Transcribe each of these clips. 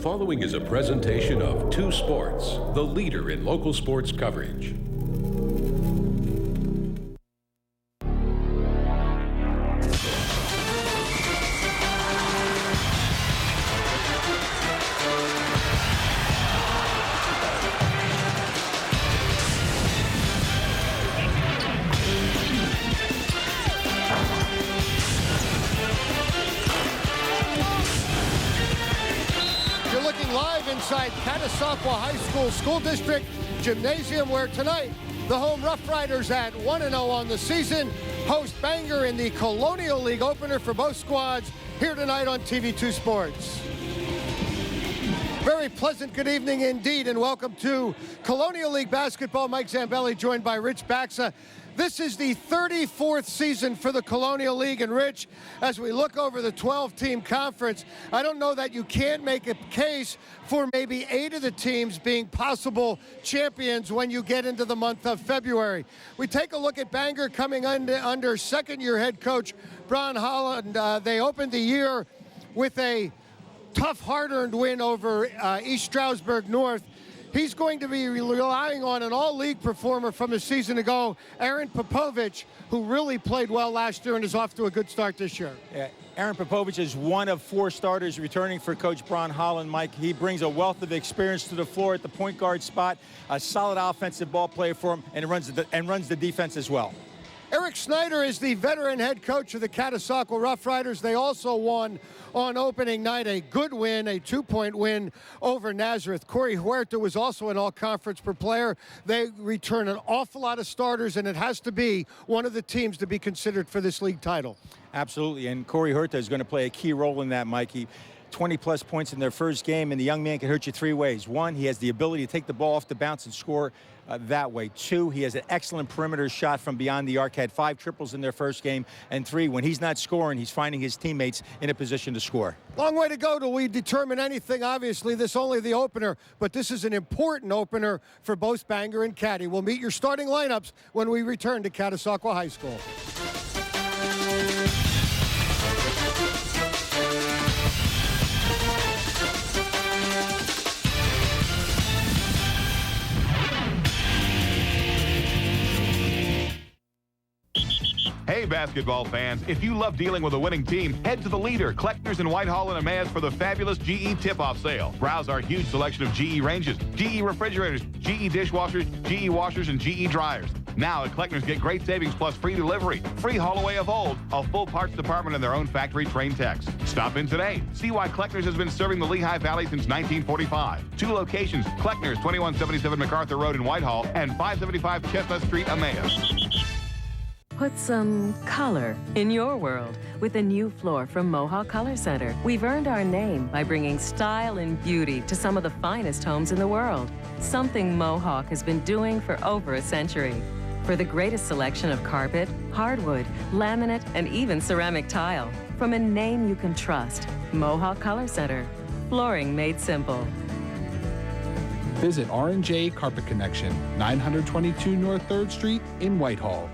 following is a presentation of Two Sports, the leader in local sports coverage. Inside Catasauqua High School School District Gymnasium, where tonight the home Rough Riders at 1-0 on the season host Bangor in the Colonial League opener for both squads here tonight on TV2 Sports. Very pleasant good evening indeed, and welcome to Colonial League basketball. Mike Zambelli joined by Rich Baxa. This is the 34th season for the Colonial League, and Rich, as we look over the 12-team conference, I don't know that you can't make a case for maybe 8 of the teams being possible champions when you get into the month of February. We take a look at Bangor coming under second-year head coach Bron Holland. They opened the year with a tough, hard-earned win over East Stroudsburg North. He's going to be relying on an all-league performer from a season ago, Aaron Popovich, who really played well last year and is off to a good start this year. Yeah, Aaron Popovich is one of 4 starters returning for Coach Bron Holland, Mike. He brings a wealth of experience to the floor at the point guard spot, a solid offensive ball player for him, and runs the defense as well. Eric Snyder is the veteran head coach of the Catasauqua Rough Riders. They also won on opening night a good win, a 2-point win over Nazareth. Corey Huerta was also an all-conference per player. They return an awful lot of starters, and it has to be one of the teams to be considered for this league title. Absolutely, and Corey Huerta is going to play a key role in that, Mikey. 20-plus points in their first game, and the young man can hurt you 3 ways. 1, he has the ability to take the ball off the bounce and score that way. 2, he has an excellent perimeter shot from beyond the arc, had 5 triples in their first game. And 3, when he's not scoring, he's finding his teammates in a position to score. Long way to go till we determine anything. Obviously, this is only the opener, but this is an important opener for both Bangor and Caddy. We'll meet your starting lineups when we return to Catasauqua High School. Hey, basketball fans, if you love dealing with a winning team, head to the leader, Kleckner's in Whitehall and Emmaus, for the fabulous GE tip-off sale. Browse our huge selection of GE ranges, GE refrigerators, GE dishwashers, GE washers, and GE dryers. Now at Kleckner's, get great savings plus free delivery, free haul away of old, a full parts department, and their own factory-trained techs. Stop in today. See why Kleckner's has been serving the Lehigh Valley since 1945. 2 locations, Kleckner's, 2177 MacArthur Road in Whitehall and 575 Chestnut Street, Emmaus. Put some color in your world with a new floor from Mohawk Color Center. We've earned our name by bringing style and beauty to some of the finest homes in the world, something Mohawk has been doing for over a century. For the greatest selection of carpet, hardwood, laminate, and even ceramic tile, from a name you can trust, Mohawk Color Center. Flooring made simple. Visit R&J Carpet Connection, 922 North 3rd Street in Whitehall.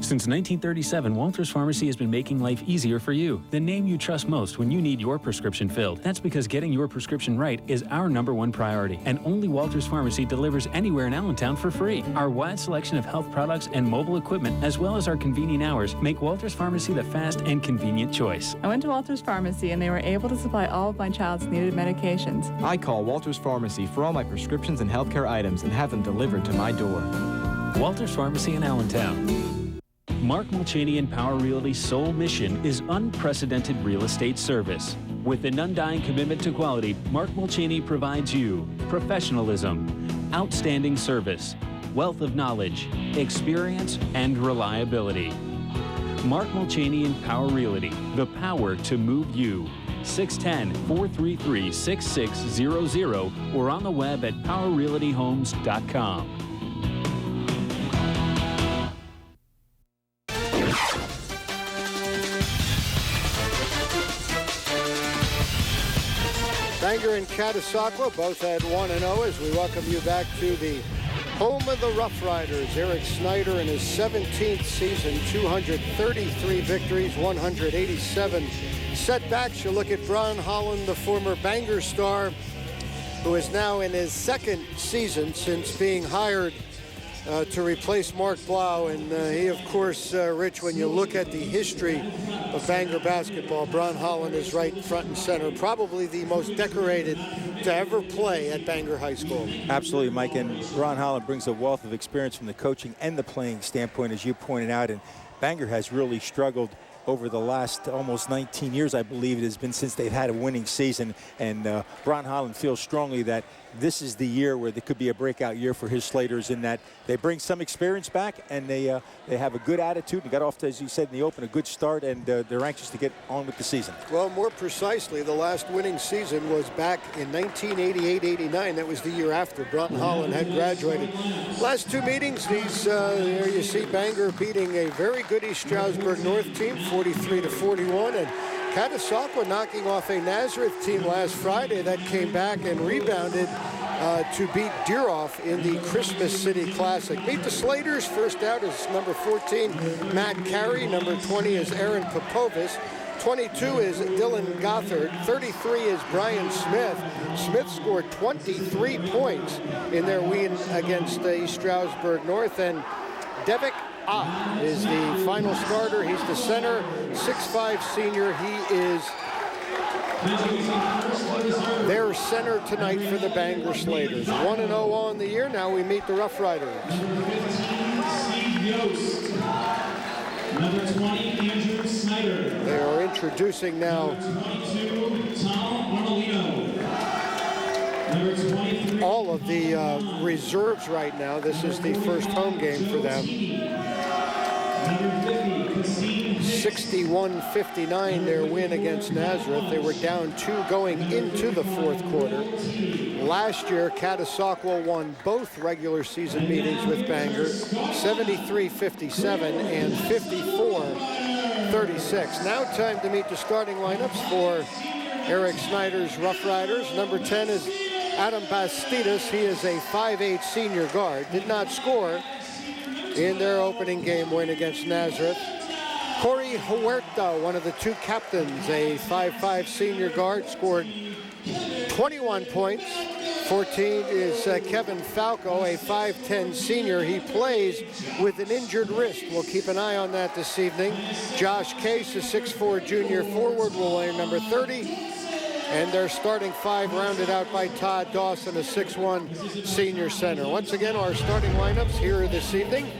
Since 1937, Walters Pharmacy has been making life easier for you, the name you trust most when you need your prescription filled. That's because getting your prescription right is our #1 priority, and only Walters Pharmacy delivers anywhere in Allentown for free. Our wide selection of health products and mobile equipment, as well as our convenient hours, make Walters Pharmacy the fast and convenient choice. I went to Walters Pharmacy, and they were able to supply all of my child's needed medications. I call Walters Pharmacy for all my prescriptions and healthcare items and have them delivered to my door. Walters Pharmacy in Allentown. Mark Mulchaney and Power Realty's sole mission is unprecedented real estate service. With an undying commitment to quality, Mark Mulchaney provides you professionalism, outstanding service, wealth of knowledge, experience, and reliability. Mark Mulchaney and Power Realty, the power to move you. 610-433-6600 or on the web at powerrealtyhomes.com. Bangor and Catasauqua both at 1-0 as we welcome you back to the Home of the Rough Riders, Eric Snyder in his 17th season, 233 victories, 187 setbacks. You look at Ron Holland, the former Bangor star, who is now in his second season since being hired to replace Mark Blau. And he, of course, Rich, when you look at the history of Bangor basketball, Ron Holland is right front and center, probably the most decorated to ever play at Bangor High School. Absolutely, Mike, and Ron Holland brings a wealth of experience from the coaching and the playing standpoint, as you pointed out, and Bangor has really struggled over the last almost 19 years, I believe it has been, since they've had a winning season. And Ron Holland feels strongly that this is the year where there could be a breakout year for his Slaters, in that they bring some experience back and they have a good attitude and got off to, as you said in the open, a good start, and they're anxious to get on with the season. Well, more precisely, the last winning season was back in 1988-89. That was the year after Ron Holland had graduated. Last two meetings, there you see Bangor beating a very good East Stroudsburg North team, 43-41, and Catasauqua knocking off a Nazareth team last Friday that came back and rebounded to beat Deeroff in the Christmas City Classic. Meet the Slaters. First out is number 14, Matt Carey. Number 20 is Aaron Popovis. 22 is Dylan Gothard. 33 is Brian Smith. Smith scored 23 points in their win against East Stroudsburg North. And Devik is the final starter. He's the center, 6'5" senior. He is their center tonight for the Bangor Slaters. 1-0 on the year. Now we meet the Rough Riders. Number 20, Andrew Snyder. They are introducing now all of the reserves right now. This is the first home game for them. 61-59 their win against Nazareth. They were down 2 going into the fourth quarter. Last year, Catasauqua won both regular season meetings with Bangor, 73-57 and 54-36. Now time to meet the starting lineups for Eric Snyder's Rough Riders. Number 10 is Adam Bastidas. He is a 5'8" senior guard. Did not score in their opening game win against Nazareth. Corey Huerta, one of the two captains, a 5'5" senior guard, scored 21 points. 14 is Kevin Falco, a 5'10" senior. He plays with an injured wrist. We'll keep an eye on that this evening. Josh Case, a 6'4" junior forward, will wear number 30. And their starting 5 rounded out by Todd Dawson, a 6'1" senior center. Once again, our starting lineups here this evening: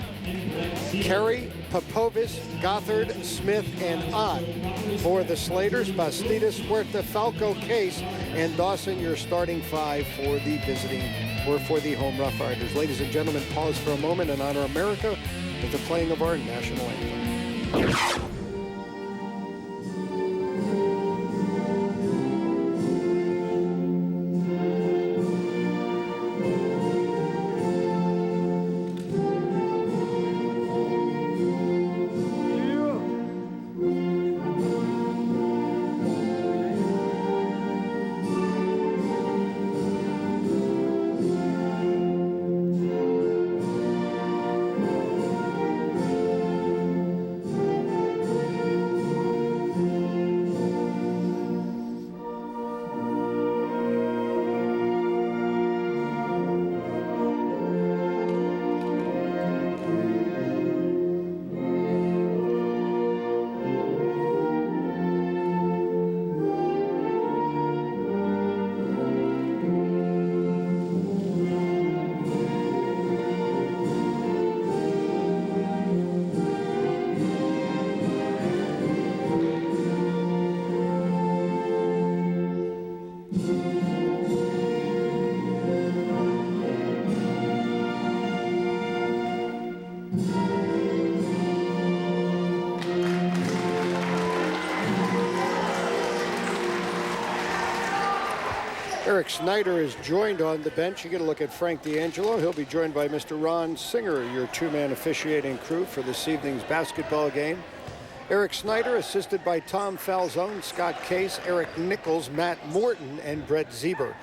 Carey, Popovis, Gothard, Smith, and Ott. For the Slaters, Bastidas, Huerta, Falco, Case, and Dawson, your starting 5 for the visiting, or for the home Rough Riders. Ladies and gentlemen, pause for a moment and honor America with the playing of our national anthem. Eric Snyder is joined on the bench. You get a look at Frank D'Angelo. He'll be joined by Mr. Ron Singer, your two-man officiating crew for this evening's basketball game. Eric Snyder, assisted by Tom Falzone, Scott Case, Eric Nichols, Matt Morton, and Brett Zieber.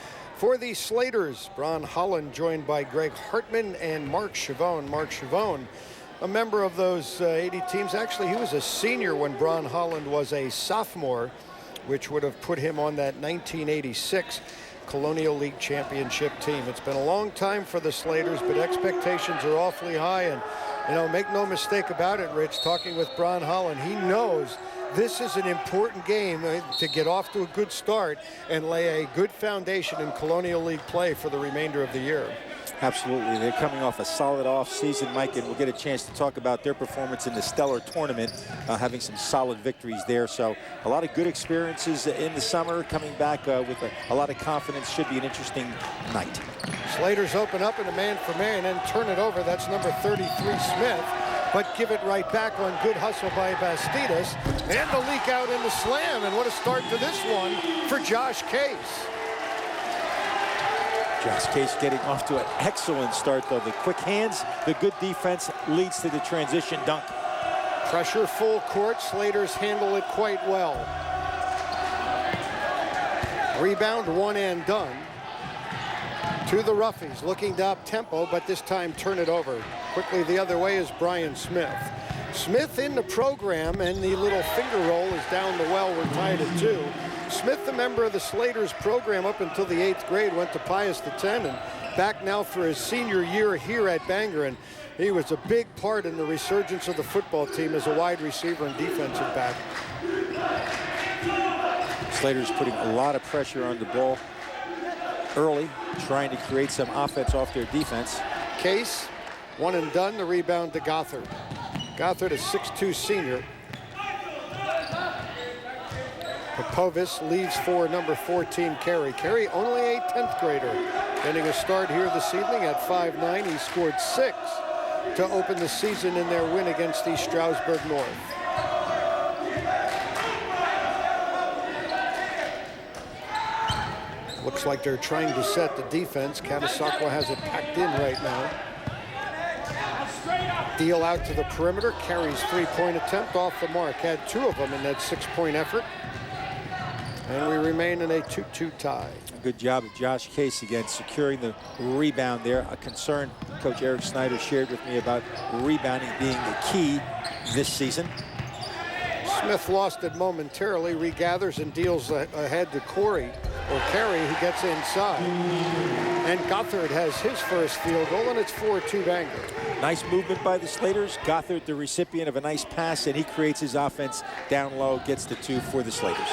For the Slaters, Ron Holland joined by Greg Hartman and Mark Chavone. Mark Chavone, a member of those 80 teams. Actually, he was a senior when Ron Holland was a sophomore, which would have put him on that 1986 Colonial League championship team. It's been a long time for the Slaters, but expectations are awfully high. And, you know, make no mistake about it, Rich, talking with Ron Holland, he knows this is an important game to get off to a good start and lay a good foundation in Colonial League play for the remainder of the year. Absolutely. They're coming off a solid off-season, Mike, and we'll get a chance to talk about their performance in the Stellar Tournament, having some solid victories there. So a lot of good experiences in the summer, coming back with a lot of confidence. Should be an interesting night. Slaters open up in a man-for-man and turn it over. That's number 33, Smith. But give it right back on good hustle by Bastidas. And the leak out in the slam. And what a start to this one for Josh Case. Josh Case getting off to an excellent start, though. The quick hands, the good defense leads to the transition dunk. Pressure full court. Slaters handle it quite well. Rebound, one and done. To the Roughies, looking to up tempo, but this time turn it over. Quickly the other way is Brian Smith. Smith in the program, and the little finger roll is down the well. We're tied at 2. Smith, a member of the Slaters program up until the 8th grade, went to Pius X, and back now for his senior year here at Bangor. And he was a big part in the resurgence of the football team as a wide receiver and defensive back. Slaters putting a lot of pressure on the ball early, trying to create some offense off their defense. Case, one and done. The rebound to Gothard. Gothard, a 6'2 senior. Popovis leaves for number 14, Carey. Carey, only a 10th grader. Getting a start here this evening at 5'9". He scored 6 to open the season in their win against the Stroudsburg North. Looks like they're trying to set the defense. Catasauqua has it packed in right now. Deal out to the perimeter. Carey's three-point attempt off the mark. Had 2 of them in that 6-point effort. And we remain in a 2-2 tie. Good job of Josh Case again, securing the rebound there. A concern Coach Eric Snyder shared with me about rebounding being the key this season. Smith lost it momentarily, regathers and deals ahead to Carey, who gets inside. And Gothard has his first field goal, and it's 4-2 Bangor. Nice movement by the Slaters. Gothard, the recipient of a nice pass, and he creates his offense down low, gets the 2 for the Slaters.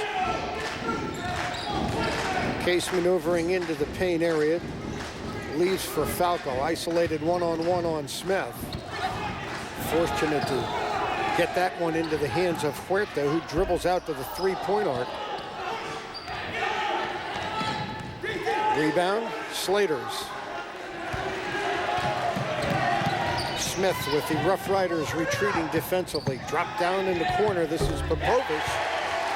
Case maneuvering into the paint area. Leaves for Falco. Isolated one-on-one on Smith. Fortunate to get that one into the hands of Huerta, who dribbles out to the 3-point arc. Rebound, Slaters. Smith with the Rough Riders retreating defensively. Dropped down in the corner. This is Popovich.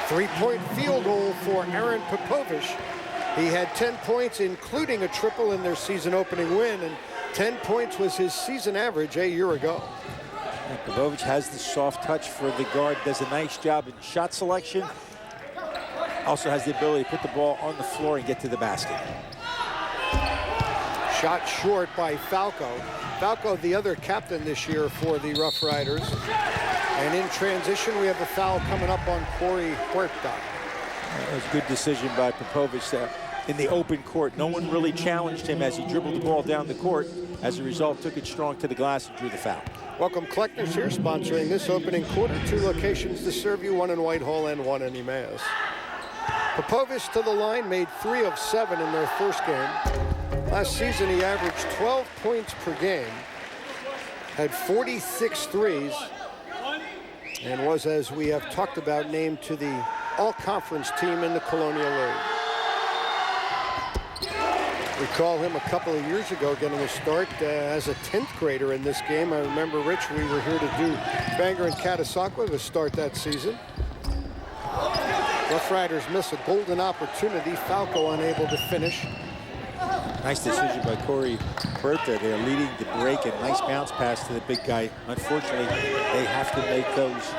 3-point field goal for Aaron Popovich. He had 10 points, including a triple in their season opening win, and 10 points was his season average a year ago. And Popovich has the soft touch for the guard, does a nice job in shot selection. Also has the ability to put the ball on the floor and get to the basket. Shot short by Falco. Falco, the other captain this year for the Rough Riders. And in transition, we have a foul coming up on Corey Huerta. That was a good decision by Popovich there in the open court. No one really challenged him as he dribbled the ball down the court. As a result, took it strong to the glass and drew the foul. Welcome Kleckner's here, sponsoring this opening quarter. 2 locations to serve you, one in Whitehall and one in Emmaus. Popovich to the line, made 3 of 7 in their first game. Last season, he averaged 12 points per game, had 46 threes, and was, as we have talked about, named to the all-conference team in the Colonial League. Recall him a couple of years ago getting a start as a 10th grader in this game. I remember, Rich, we were here to do Bangor and Catasauqua to start that season. Rough Riders miss a golden opportunity. Falco unable to finish. Nice decision by Corey Huerta. They're leading the break, and nice bounce pass to the big guy. Unfortunately, they have to make those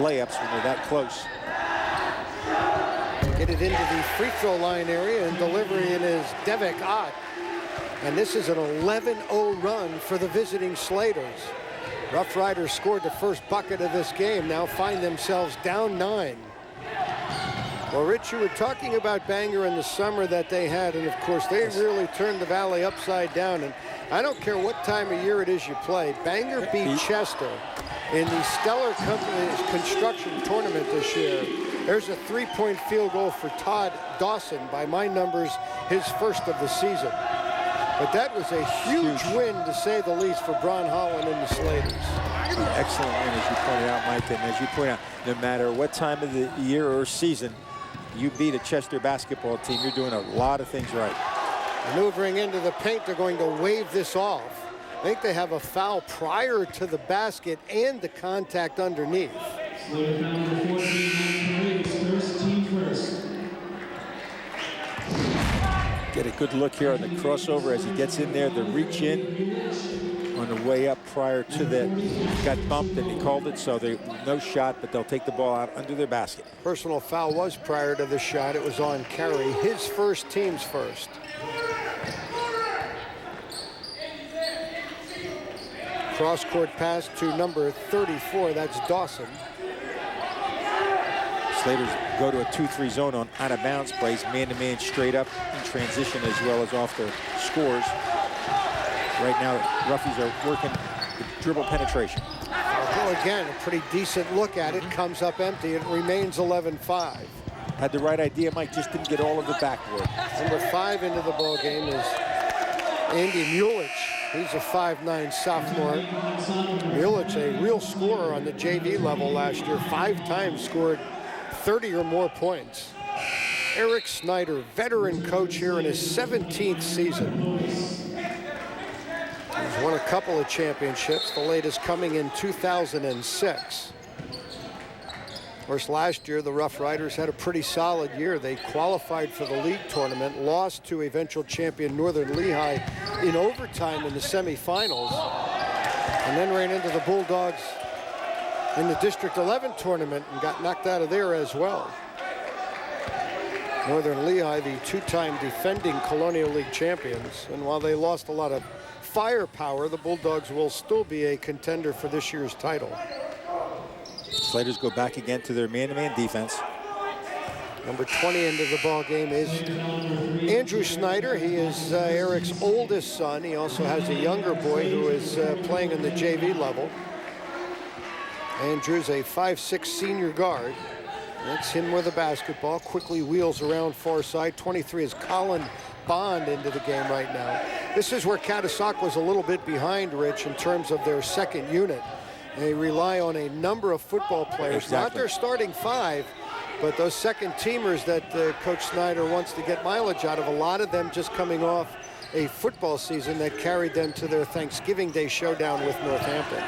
layups when they're that close. Get it into the free throw line area, and delivery in is Devik Ott. And this is an 11-0 run for the visiting Slaters. Rough Riders scored the first bucket of this game, now find themselves down 9. Well, Rich, you were talking about Bangor in the summer that they had, and of course they really turned the Valley upside down. And I don't care what time of year it is you play, Bangor beat Chester in the Stellar Company's construction tournament this year. There's a 3-point field goal for Todd Dawson, by my numbers, his first of the season. But that was a huge win, to say the least, for Bron Holland and the Slaters. Excellent win, as you pointed out, Mike. And as you point out, no matter what time of the year or season you beat a Chester basketball team, you're doing a lot of things right. Maneuvering into the paint, they're going to wave this off. I think they have a foul prior to the basket and the contact underneath. Slater number 14, first team first. Get a good look here on the crossover as he gets in there. The reach in on the way up prior to that got bumped and he called it, so they no shot, but they'll take the ball out under their basket. Personal foul was prior to the shot. It was on Carey, his first, team's first. Cross-court pass to number 34. That's Dawson. Slaters go to a 2-3 zone on out-of-bounds plays, man-to-man straight up in transition as well as off their scores. Right now, the Roughies are working the dribble penetration. Well, again, a pretty decent look at it. Comes up empty. It remains 11-5. Had the right idea, Mike, just didn't get all of it backboard. Number 5 into the ball game is Andy Mulich. He's a 5'9" sophomore. Mulich, a real scorer on the JV level last year. 5 times scored 30 or more points. Eric Snyder, veteran coach here in his 17th season. He's won a couple of championships, the latest coming in 2006. Of course, last year the Rough Riders had a pretty solid year. They qualified for the league tournament, lost to eventual champion Northern Lehigh in overtime in the semifinals, and then ran into the Bulldogs in the District 11 tournament and got knocked out of there as well. Northern Lehigh, the 2-time defending Colonial League champions, and while they lost a lot of firepower, the Bulldogs will still be a contender for this year's title. Slaters go back again to their man-to-man defense. Number 20 into the ball game is Andrew Snyder. He is Eric's oldest son. He also has a younger boy who is playing in the JV level. Andrew's a 5'6" senior guard. That's him with a basketball. Quickly wheels around far side. 23 is Colin Bond into the game right now. This is where Catasauqua was a little bit behind, Rich, in terms of their second unit. They rely on a number of football players, not their starting 5, but those second teamers that Coach Snyder wants to get mileage out of. A lot of them just coming off a football season that carried them to their Thanksgiving Day showdown with Northampton.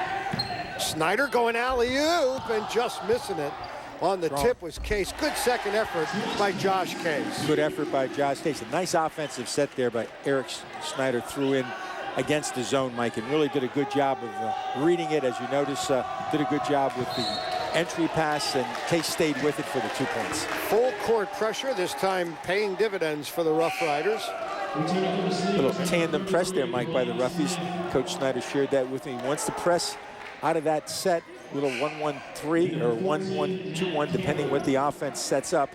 Snyder going alley-oop and just missing it. On the tip was Case. Good second effort by Josh Case. Good effort by Josh Case. A nice offensive set there by Eric Snyder, threw in against the zone, Mike, and really did a good job of reading it. As you notice, did a good job with the entry pass, and Case stayed with it for the 2 points. Full court pressure, this time paying dividends for the Rough Riders. A little tandem press there, Mike, by the Roughies. Coach Snyder shared that with me. Wants to press out of that set, little 1-1-3 or 1-1-2-1, depending what the offense sets up.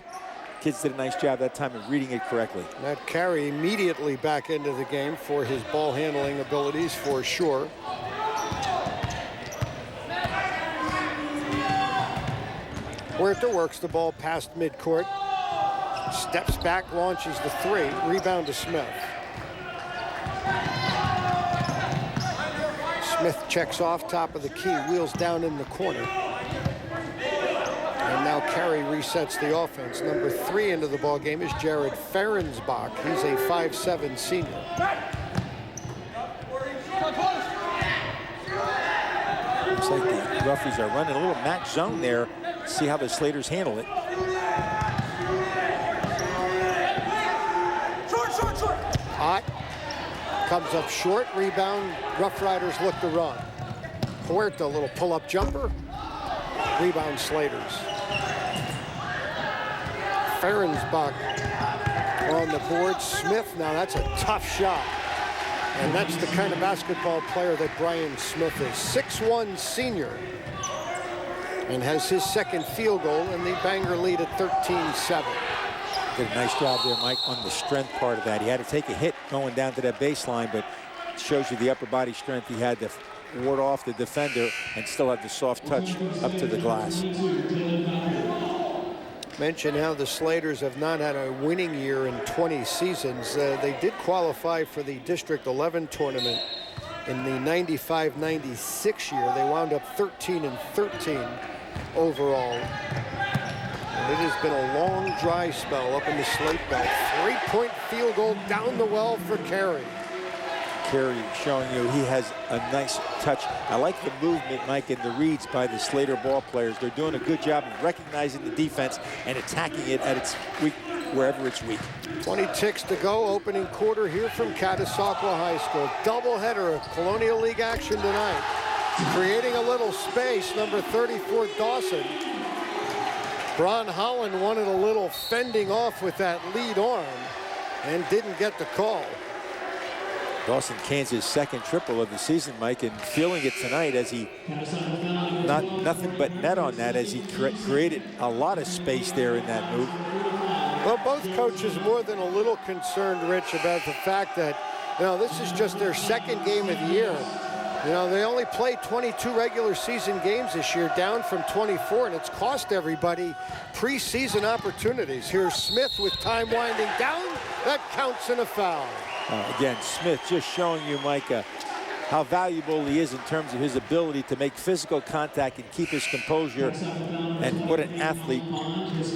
Kids did a nice job that time of reading it correctly. Matt Carey immediately back into the game for his ball handling abilities, for sure. Huerta works the ball past midcourt. Steps back, launches the 3. Rebound to Smith. Smith checks off top of the key, wheels down in the corner. And now Carey resets the offense. Number 3 into the ball game is Jared Ferensbach. He's a 5'7" senior. Looks like the Roughies are running a little match zone there. See how the Slaters handle it. Hot. Comes up short, rebound. Rough Riders look to run. Huerta, a little pull-up jumper. Rebound Slaters. Ferensbach on the board. Smith, now that's a tough shot. And that's the kind of basketball player that Brian Smith is. 6'1" senior. And has his second field goal, and the Bangor lead at 13-7. Did a nice job there, Mike, on the strength part of that. He had to take a hit going down to that baseline, but it shows you the upper body strength. He had to ward off the defender and still have the soft touch up to the glass. Mention how the Slaters have not had a winning year in 20 seasons. They did qualify for the District 11 tournament in the 95-96 year. They wound up 13-13 overall. And it has been a long dry spell up in the Slate Belt. 3-point field goal down the well for Carey. Carey showing you he has a nice touch. I like the movement, Mike, and the reads by the Slater ball players. They're doing a good job of recognizing the defense and attacking it at its weak, wherever it's weak. 20 ticks to go, opening quarter here from Catasauqua High School. Doubleheader of Colonial League action tonight. Creating a little space, number 34, Dawson. Bron Holland wanted a little fending off with that lead arm and didn't get the call. Dawson Kansas' second triple of the season, Mike, and feeling it tonight as he nothing but net on that as he created a lot of space there in that move. Well, both coaches more than a little concerned, Rich, about the fact that, this is just their second game of the year. They only played 22 regular season games this year, down from 24, and it's cost everybody preseason opportunities. Here's Smith with time winding down. That counts in a foul. Again, Smith just showing you, Mike, how valuable he is in terms of his ability to make physical contact and keep his composure. And what an athlete,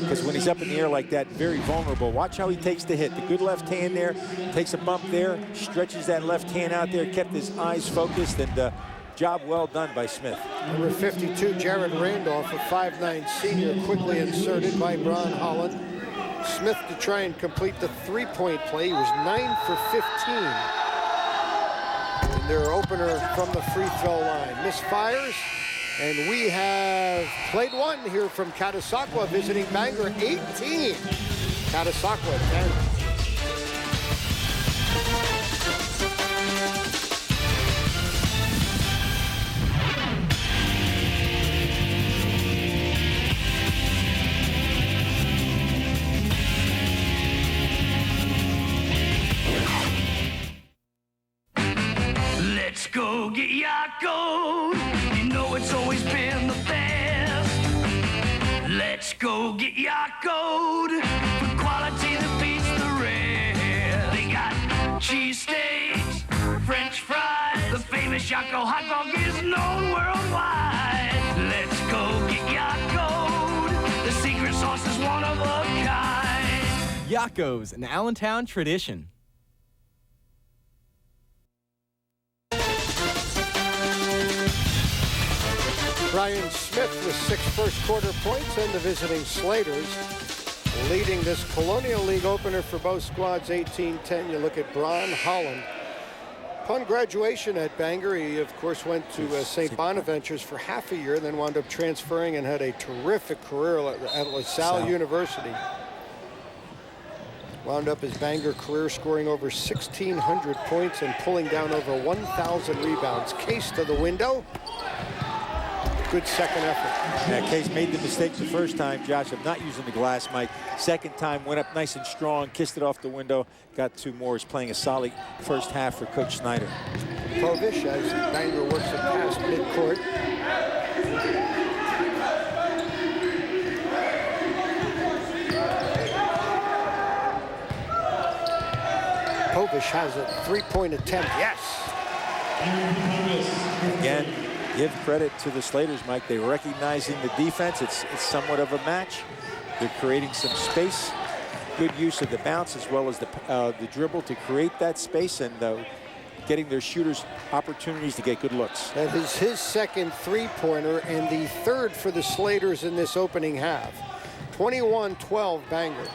because when he's up in the air like that, very vulnerable. Watch how he takes the hit. The good left hand there, takes a bump there, stretches that left hand out there, kept his eyes focused, and job well done by Smith. Number 52, Jared Randolph, a 5'9" senior, quickly inserted by Bron Holland. Smith to try and complete the three-point play. He was 9 for 15. And their opener from the free throw line. Misfires. And we have played one here from Catasauqua visiting Bangor, 18. Catasauqua 10. Let's go get Yako. You know it's always been the best. Let's go get Yako for quality that beats the rest. They got cheesesteaks, French fries. The famous Yako hot dog is known worldwide. Let's go get Yako. The secret sauce is one of a kind. Yako's, an Allentown tradition. Brian Smith with 6 first-quarter points, and the visiting Slaters leading this Colonial League opener for both squads, 18-10. You look at Bron Holland. Upon graduation at Bangor, he, of course, went to St. Bonaventure's for half a year, then wound up transferring and had a terrific career at LaSalle University. Wound up his Bangor career scoring over 1,600 points and pulling down over 1,000 rebounds. Case to the window. Good second effort. Yeah, Case made the mistake the first time, Josh, of not using the glass, Mike. Second time, went up nice and strong, kissed it off the window, got 2 more. He's playing a solid first half for Coach Snyder. Povish as Bangor works it past midcourt. Povish has a 3-point attempt. Yes. Again, give credit to the Slaters, Mike. They're recognizing the defense. It's somewhat of a match. They're creating some space. Good use of the bounce as well as the dribble to create that space and getting their shooters opportunities to get good looks. That is his second three-pointer and the third for the Slaters in this opening half. 21-12 Bangor.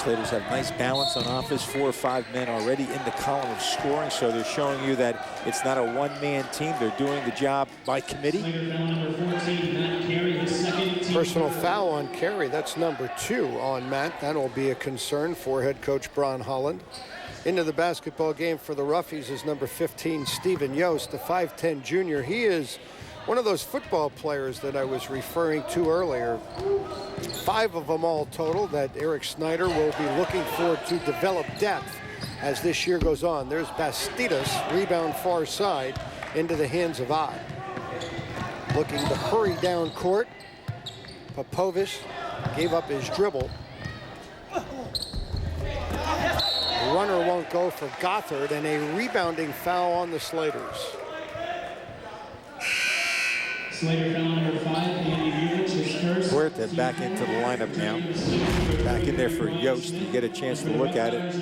Slaters have nice balance on offense, 4 or 5 men already in the column of scoring, so they're showing you that it's not a one-man team. They're doing the job by committee. Personal foul on Carey. That's number 2 on Matt. That'll be a concern for head coach Bron Holland. Into the basketball game for the Roughies is number 15, Stephen Yost, the 5'10 junior. He is one of those football players that I was referring to earlier. 5 of them all total that Eric Snyder will be looking for to develop depth as this year goes on. There's Bastidas, rebound far side into the hands of Ott. Looking to hurry down court. Popovich gave up his dribble. The runner won't go for Gothard, and a rebounding foul on the Slaters. Slater foul number 5, Andy Bulich, his first. Huerta back into the lineup now. Back in there for Yost. You get a chance to look at it.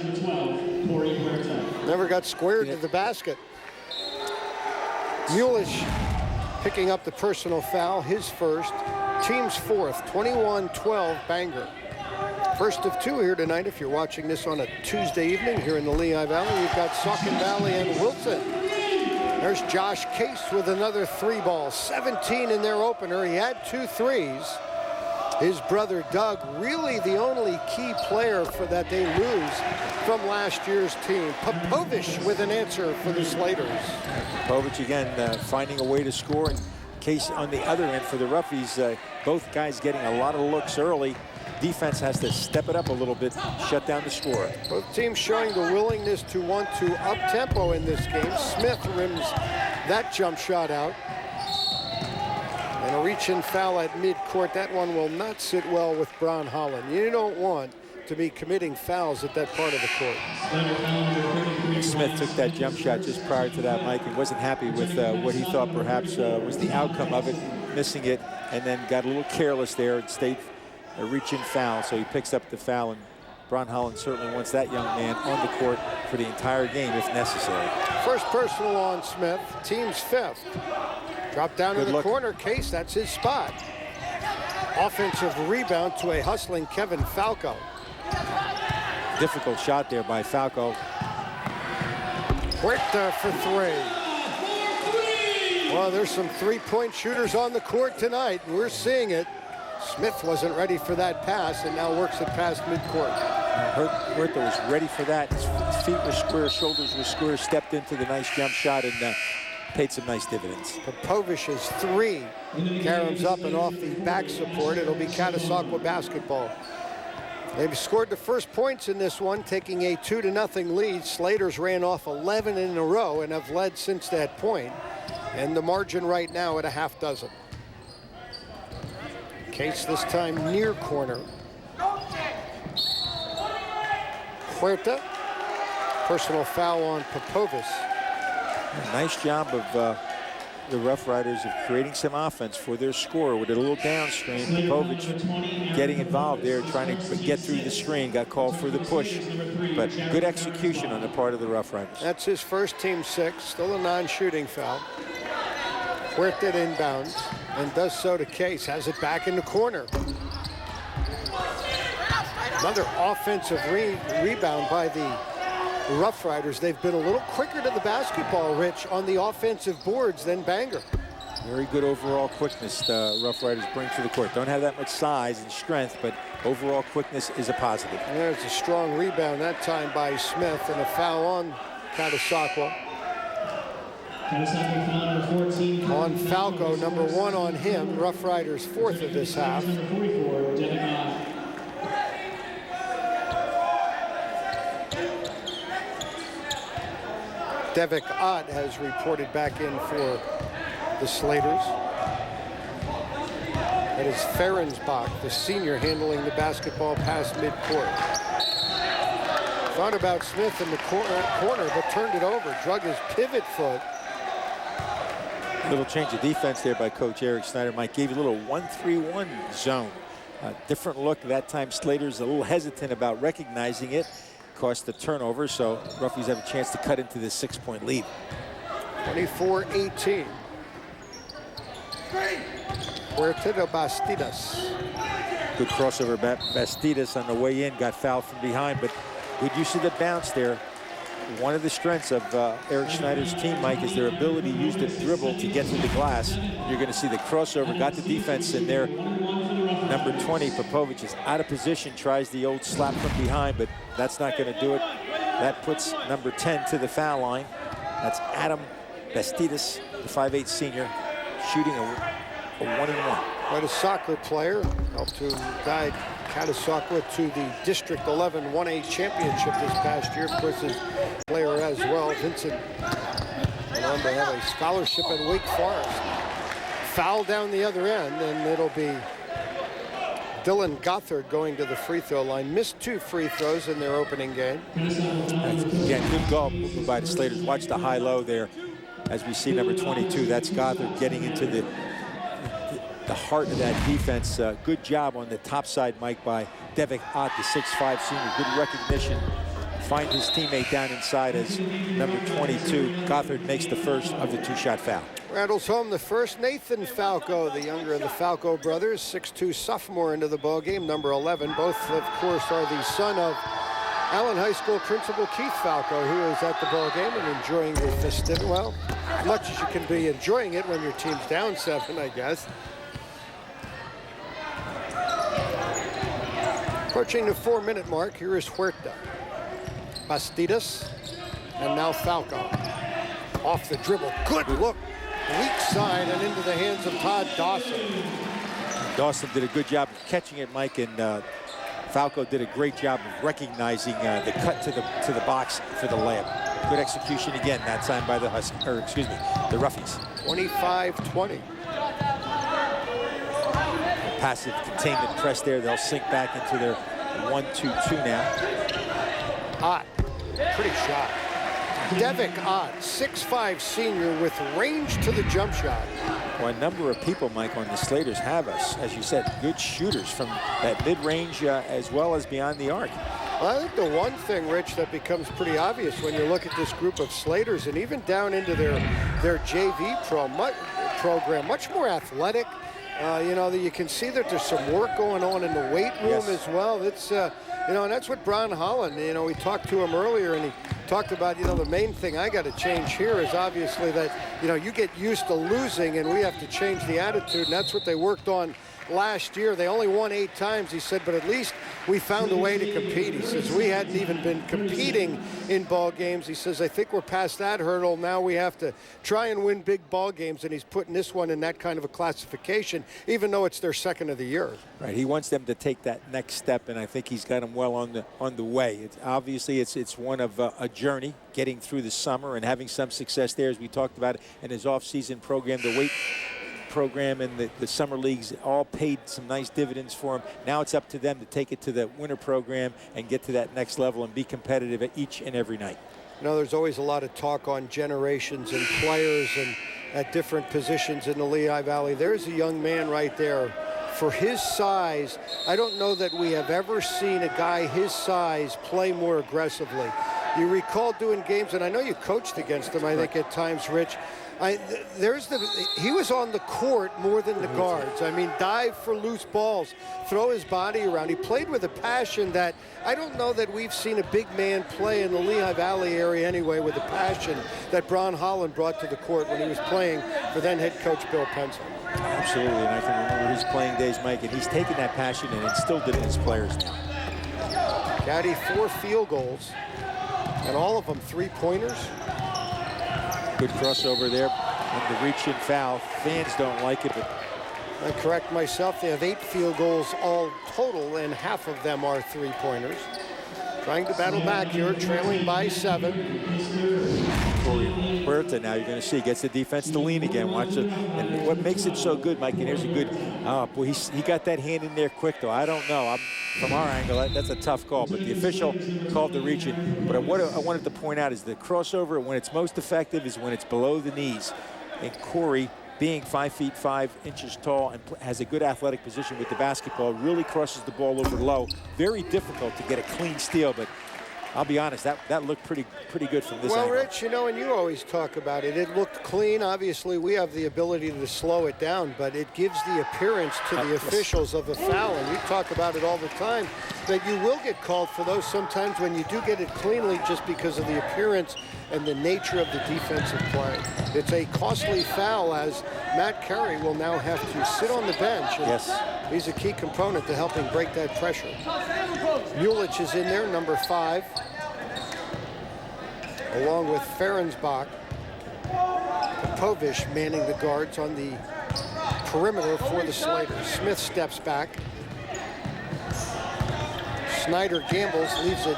Never got squared to the basket. Bulich picking up the personal foul, his first. Team's 4th, 21-12 Bangor. First of 2 here tonight. If you're watching this on a Tuesday evening here in the Lehigh Valley, we've got Saucon Valley and Wilson. There's Josh Case with another 3-ball, 17 in their opener. He had 2 threes. His brother Doug, really the only key player for that they lose from last year's team. Popovich with an answer for the Slaters. Popovich again finding a way to score. And Case on the other end for the Roughies. Both guys getting a lot of looks early. Defense has to step it up a little bit, shut down the score. Both teams showing the willingness to want to up tempo in this game. Smith rims that jump shot out. And a reach-in foul at midcourt. That one will not sit well with Bron Holland. You don't want to be committing fouls at that part of the court. Smith took that jump shot just prior to that, Mike, and wasn't happy with what he thought perhaps was the outcome of it, missing it, and then got a little careless there and stayed a reach-in foul, so he picks up the foul, and Bron Holland certainly wants that young man on the court for the entire game if necessary. First personal on Smith, team's 5th. Drop down to the corner. Case, that's his spot. Offensive rebound to a hustling Kevin Falco. Difficult shot there by Falco. Huerta for 3. Well, there's some 3-point shooters on the court tonight, and we're seeing it. Smith wasn't ready for that pass and now works it past midcourt. Huerta was ready for that. His feet were square, shoulders were square, stepped into the nice jump shot and paid some nice dividends. Popovich's 3 caroms up and off the back support. It'll be Catasauqua basketball. They've scored the first points in this one, taking a 2-0 lead. Slaters ran off 11 in a row and have led since that point. And the margin right now at a half dozen. Case this time near corner. Huerta. Personal foul on Popovich. Nice job of the Rough Riders of creating some offense for their scorer with a little downstream. Popovich getting involved there, trying to get through the screen. Got called for the push, but good execution on the part of the Rough Riders. That's his first, team 6. Still a non-shooting foul. Huerta inbounds and does so to Case. Has it back in the corner. Another offensive rebound by the Rough Riders. They've been a little quicker to the basketball, Rich, on the offensive boards than Bangor. Very good overall quickness the Rough Riders bring to the court. Don't have that much size and strength, but overall quickness is a positive. And there's a strong rebound that time by Smith and a foul on Catasauqua. On Falco, number 1 on him. Rough Riders 4th of this half. Devik Ott has reported back in for the Slaters. That is Ferensbach, the senior, handling the basketball past midcourt. Thought about Smith in the corner, but turned it over. Drug his pivot foot. Little change of defense there by Coach Eric Snyder. Mike gave you a little 1-3-1 zone. Different look that time. Slaters a little hesitant about recognizing it. Cost the turnover, so Roughies have a chance to cut into this 6-point lead. 24-18. Huerta Bastidas. Good crossover. Bastidas on the way in got fouled from behind, but good use of the bounce there. One of the strengths of Eric Schneider's team, Mike, is their ability to use the dribble to get to the glass. You're going to see the crossover, got the defense in there. Number 20, Popovich, is out of position, tries the old slap from behind, but that's not going to do it. That puts number 10 to the foul line. That's Adam Bastidas, the 5'8" senior, shooting a 1-and-1. Quite a soccer player, helped to guide Catasauqua to the District 11 1A championship this past year. Of course, his player as well, Vincent, went on to have a scholarship at Wake Forest. Foul down the other end, and it'll be Dylan Gothard going to the free throw line. Missed 2 free throws in their opening game. Again, good goal by the Slaters. Watch the high-low there as we see number 22. That's Gothard getting into the heart of that defense. Good job on the top side, Mike, by Devik Ott, the 6'5" senior. Good recognition. Find his teammate down inside as number 22. Gothard makes the first of the 2-shot foul. Rattles home the first. Nathan Falco, the younger of the Falco brothers, 6'2" sophomore into the ballgame, number 11. Both, of course, are the son of Allen High School principal Keith Falco, who is at the ballgame and enjoying the festivity. Well, as much as you can be enjoying it when your team's down 7, I guess. Approaching the 4-minute mark, here is Huerta. Bastidas, and now Falco. Off the dribble, good look. Weak side and into the hands of Todd Dawson. Dawson did a good job of catching it, Mike, and Falco did a great job of recognizing the cut to the box for the layup. Good execution again, that time by the the Roughies. 25-20. Passive containment press there. They'll sink back into their 1-2-2 now. Ott, pretty shot. Devik Ott, 6'5" senior with range to the jump shot. Well, a number of people, Mike, on the Slaters have us, as you said, good shooters from that mid-range as well as beyond the arc. Well, I think the one thing, Rich, that becomes pretty obvious when you look at this group of Slaters and even down into their JV program, much more athletic. You know, that you can see that there's some work going on in the weight room as well. It's, you know, and that's what Bron Holland, you know, we talked to him earlier and he talked about, you know, the main thing I got to change here is obviously that, you know, you get used to losing and we have to change the attitude, and that's what they worked on last year. They only won 8 times, he said, but at least we found a way to compete. He says we hadn't even been competing in ball games. He says, I think we're past that hurdle. Now we have to try and win big ball games, and he's putting this one in that kind of a classification, even though it's their second of the year. Right, he wants them to take that next step, and I think he's got them well on the way. It's obviously it's one of a journey, getting through the summer and having some success there, as we talked about, in his off-season program, the weight program and the summer leagues all paid some nice dividends for him. Now it's up to them to take it to the winter program and get to that next level and be competitive at each and every night. You know, there's always a lot of talk on generations and players and at different positions in the Lehigh Valley. There's a young man right there. For his size, I don't know that we have ever seen a guy his size play more aggressively. You recall doing games, and I know you coached against him, I think, at times, Rich. He was on the court more than the guards. I mean, dive for loose balls, throw his body around. He played with a passion that I don't know that we've seen a big man play in the Lehigh Valley area anyway, with the passion that Bron Holland brought to the court when he was playing for then head coach Bill Penzel. Absolutely, and I can remember his playing days, Mike, and he's taken that passion and instilled it in his players now. Caddy 4 field goals, and all of them 3-pointers. Good crossover there, and the reach-in foul. Fans don't like it, but I correct myself. They have 8 field goals all total, and half of them are 3-pointers. Trying to battle back here, trailing by 7. Huerta now, you're going to see, gets the defense to lean again. Watch it. And what makes it so good, Mike, and here's a good, boy, he got that hand in there quick, though. I don't know. From our angle, that's a tough call, but the official called the reach in. But what I wanted to point out is the crossover, when it's most effective, is when it's below the knees. And Corey, being 5 feet 5 inches tall and has a good athletic position with the basketball, really crosses the ball over low. Very difficult to get a clean steal, but I'll be honest, that looked pretty good from this angle. Well, Rich, you know, and you always talk about it. It looked clean. Obviously, we have the ability to slow it down, but it gives the appearance to the officials of a foul. And we talk about it all the time, that you will get called for those sometimes when you do get it cleanly just because of the appearance and the nature of the defensive play. It's a costly foul, as Matt Carey will now have to sit on the bench. Yes. He's a key component to helping break that pressure. Mulich is in there, number 5, along with Ferensbach. Povish manning the guards on the perimeter for the Slaters. Smith steps back. Snyder gambles, leaves it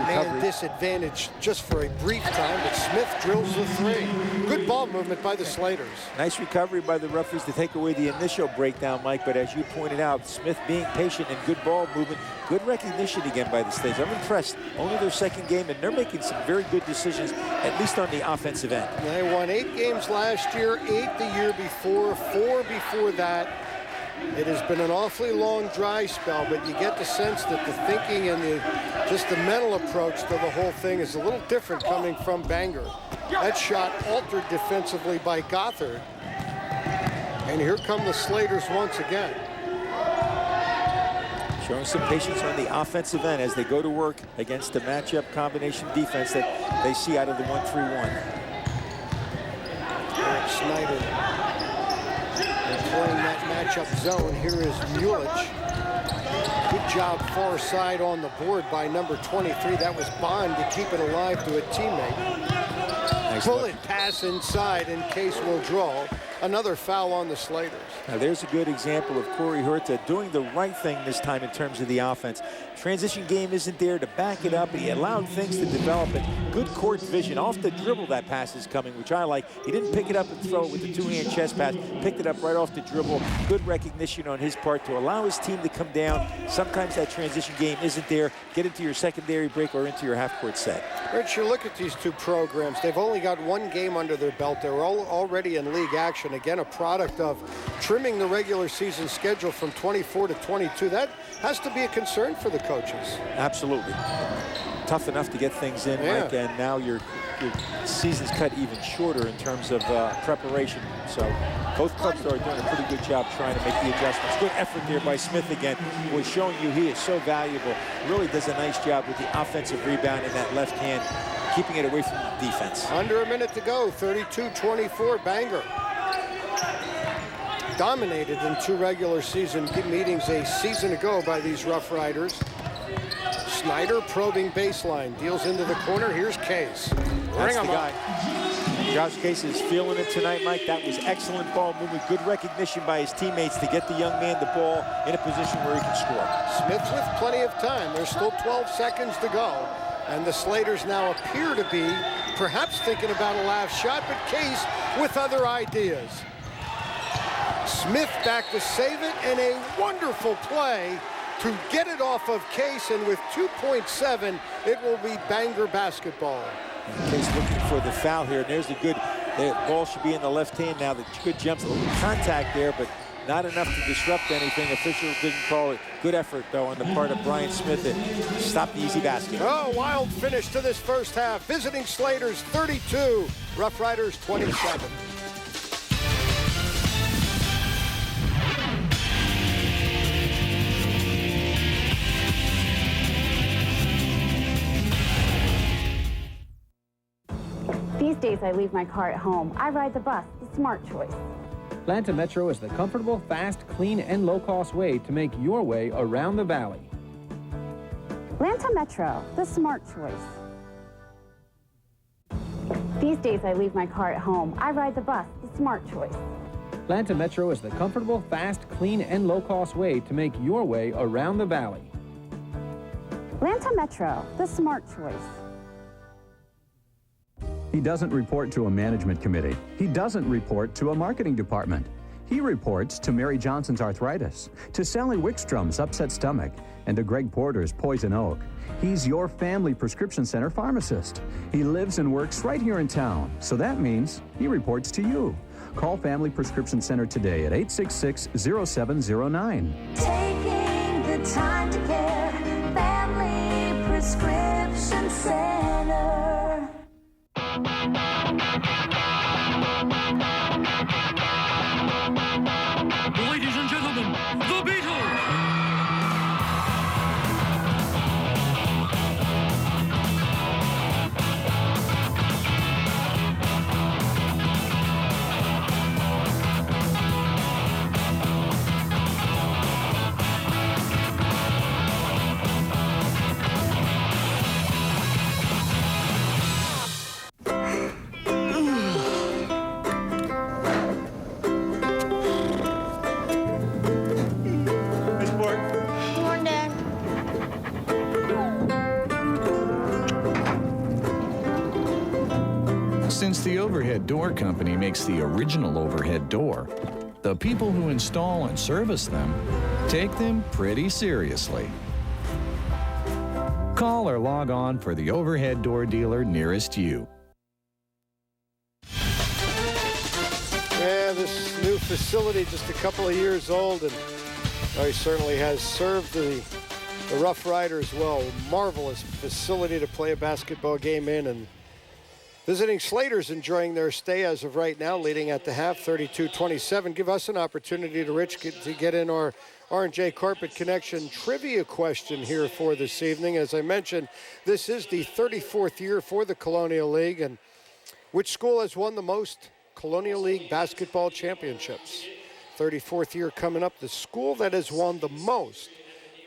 man disadvantage just for a brief time, but Smith drills the 3. Good ball movement by the Slaters. Nice recovery by the referees to take away the initial breakdown, Mike, but as you pointed out, Smith being patient and good ball movement, good recognition again by the Slaters. I'm impressed. Only their second game, and they're making some very good decisions, at least on the offensive end. They won 8 games last year, 8 the year before, 4 before that. It has been an awfully long dry spell, but you get the sense that the thinking and just the mental approach to the whole thing is a little different coming from Bangor. That shot altered defensively by Gothard. And here come the Slaters once again. Showing some patience on the offensive end as they go to work against the matchup combination defense that they see out of the 1-3-1. Snyder playing that matchup zone. Here is Mulich. Good job far side on the board by number 23. That was Bond to keep it alive to a teammate. Nice bullet pass inside, and Case will draw. Another foul on the Slaters. Now there's a good example of Corey Hurta doing the right thing this time in terms of the offense. Transition game isn't there to back it up, and he allowed things to develop. And good court vision. Off the dribble that pass is coming, which I like. He didn't pick it up and throw it with the 2-hand chest pass. Picked it up right off the dribble. Good recognition on his part to allow his team to come down. Sometimes that transition game isn't there. Get into your secondary break or into your half-court set. Rich, you look at these two programs. They've only got 1 game under their belt. They're already in league action. Again, a product of trimming the regular season schedule from 24 to 22. That has to be a concern for the coaches. Absolutely. Tough enough to get things in, Mike, and now your season's cut even shorter in terms of preparation. So both clubs are doing a pretty good job trying to make the adjustments. Good effort there by Smith again. Was showing you he is so valuable. Really does a nice job with the offensive rebound in that left hand, keeping it away from the defense. Under a minute to go, 32-24 Bangor. Dominated in 2 regular season meetings a season ago by these Rough Riders. Snyder probing baseline, deals into the corner. Here's Case. That's the guy. Josh Case is feeling it tonight, Mike. That was excellent ball movement. Good recognition by his teammates to get the young man the ball in a position where he can score. Smith with plenty of time. There's still 12 seconds to go. And the Slaters now appear to be perhaps thinking about a last shot, but Case with other ideas. Smith back to save it, and a wonderful play to get it off of Case, and with 2.7, it will be Bangor basketball. And Case looking for the foul here, and there's the good, the ball should be in the left hand now. The good jumps, a little contact there, but not enough to disrupt anything. Officials didn't call it. Good effort, though, on the part of Brian Smith to stop the easy basket. Oh, wild finish to this first half. Visiting Slaters 32, Rough Riders 27. These days I leave my car at home. I ride the bus, the smart choice. Atlanta Metro is the comfortable, fast, clean, and low-cost way to make your way around the valley. Atlanta Metro, the smart choice. These days I leave my car at home. I ride the bus, the smart choice. Atlanta Metro is the comfortable, fast, clean, and low-cost way to make your way around the valley. Atlanta Metro, the smart choice. He doesn't report to a management committee. He doesn't report to a marketing department. He reports to Mary Johnson's arthritis, to Sally Wickstrom's upset stomach, and to Greg Porter's poison oak. He's your family prescription center pharmacist. He lives and works right here in town, so that means he reports to you. Call Family Prescription Center today at 866-0709. Taking the time to care, Family Prescription Center. Ladies and gentlemen, the Beatles! Since the overhead door company makes the original overhead door, the people who install and service them take them pretty seriously. Call or log on for the overhead door dealer nearest you. Yeah, this new facility just a couple of years old, and he certainly has served the Rough Riders well. Marvelous facility to play a basketball game in, and visiting Slaters enjoying their stay as of right now, leading at the half, 32-27. Give us an opportunity to get in our R&J Carpet Connection trivia question here for this evening. As I mentioned, this is the 34th year for the Colonial League, and which school has won the most Colonial League basketball championships? 34th year coming up. The school that has won the most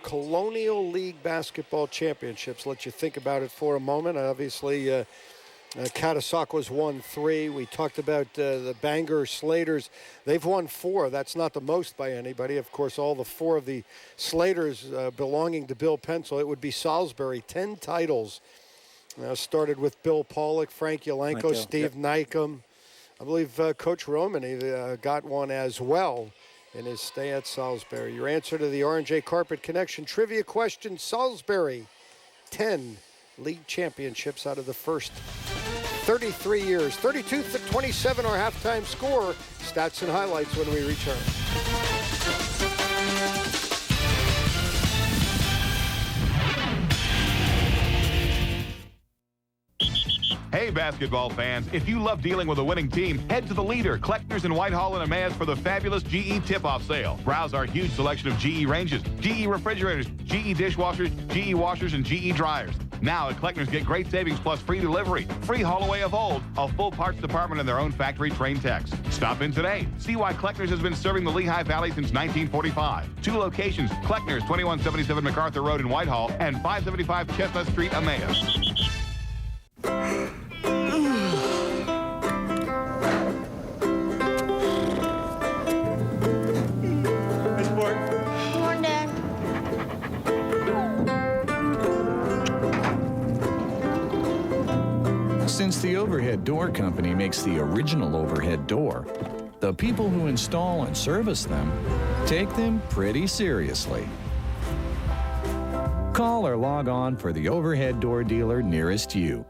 Colonial League basketball championships. Let you think about it for a moment. Obviously, Catasauqua's won 3. We talked about the Bangor Slaters. They've won 4. That's not the most by anybody. Of course, all the 4 of the Slaters belonging to Bill Pencil. It would be Salisbury. 10 titles. Started with Bill Pollock, Frank Ulenko, Steve Nykum. I believe Coach Roman got one as well in his stay at Salisbury. Your answer to the R&J Carpet Connection trivia question: Salisbury, 10 league championships out of the first 33 years. 32-27 our halftime score. Stats and highlights when we return. Hey, basketball fans, if you love dealing with a winning team, head to the leader, Kleckner's in Whitehall and Emmaus for the fabulous GE tip-off sale. Browse our huge selection of GE ranges, GE refrigerators, GE dishwashers, GE washers, and GE dryers. Now at Kleckner's, get great savings plus free delivery, free haul away of old, a full parts department, and their own factory-trained techs. Stop in today. See why Kleckner's has been serving the Lehigh Valley since 1945. 2 locations, Kleckner's, 2177 MacArthur Road in Whitehall and 575 Chestnut Street, Emmaus. Since the overhead door company makes the original overhead door, the people who install and service them take them pretty seriously. Call or log on for the overhead door dealer nearest you.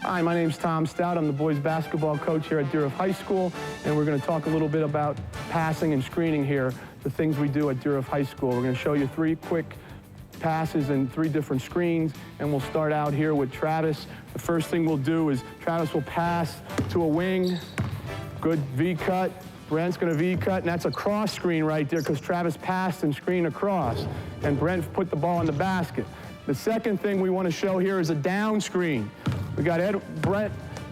Hi, my name's Tom Stout. I'm the boys basketball coach here at Deer High School, and we're going to talk a little bit about passing and screening here, the things we do at Deer High School. We're going to show you 3 quick passes and 3 different screens, and we'll start out here with Travis. The first thing we'll do is Travis will pass to a wing, good V-cut. Brent's going to V-cut, and that's a cross screen right there because Travis passed and screened across, and Brent put the ball in the basket. The second thing we want to show here is a down screen. We got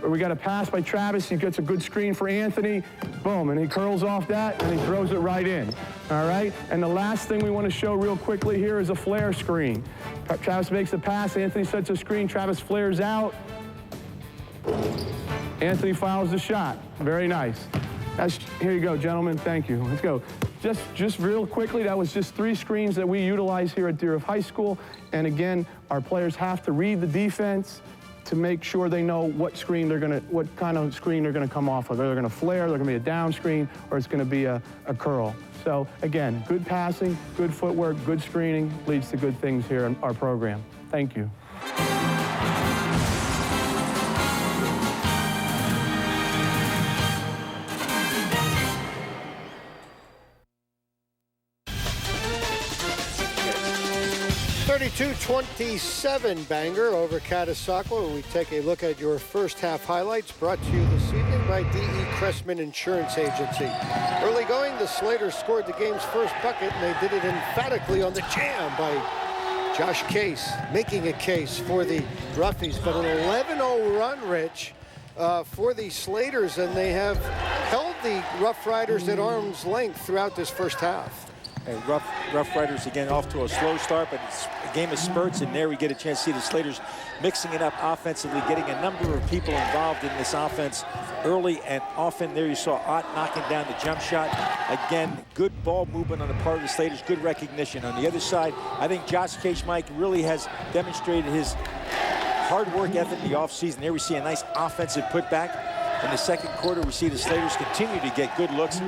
we got a pass by Travis. He gets a good screen for Anthony. Boom, and he curls off that, and he throws it right in. All right? And the last thing we want to show real quickly here is a flare screen. Travis makes the pass. Anthony sets a screen. Travis flares out. Anthony fouls the shot. Very nice. Here you go, gentlemen. Thank you. Let's go. Just real quickly, that was just 3 screens that we utilize here at Deer High School. And again, our players have to read the defense to make sure they know what kind of screen they're gonna come off of. They're gonna flare, they're gonna be a down screen, or it's gonna be a curl. So again, good passing, good footwork, good screening leads to good things here in our program. Thank you. 32-27 Bangor over Catasauqua. We take a look at your first half highlights brought to you this evening by D.E. Cressman Insurance Agency. Early going, the Slaters scored the game's first bucket, and they did it emphatically on the jam by Josh Case, making a case for the Roughies. But an 11-0 run, Rich, for the Slaters, and they have held the Rough Riders at arm's length throughout this first half. And Rough Riders again off to a slow start, but it's a game of spurts, and there we get a chance to see the Slaters mixing it up offensively, getting a number of people involved in this offense early and often. There you saw Ott knocking down the jump shot. Again, good ball movement on the part of the Slaters, good recognition. On the other side, I think Josh Case, Mike, really has demonstrated his hard work ethic in the offseason. There we see a nice offensive putback. In the second quarter, we see the Slaters continue to get good looks.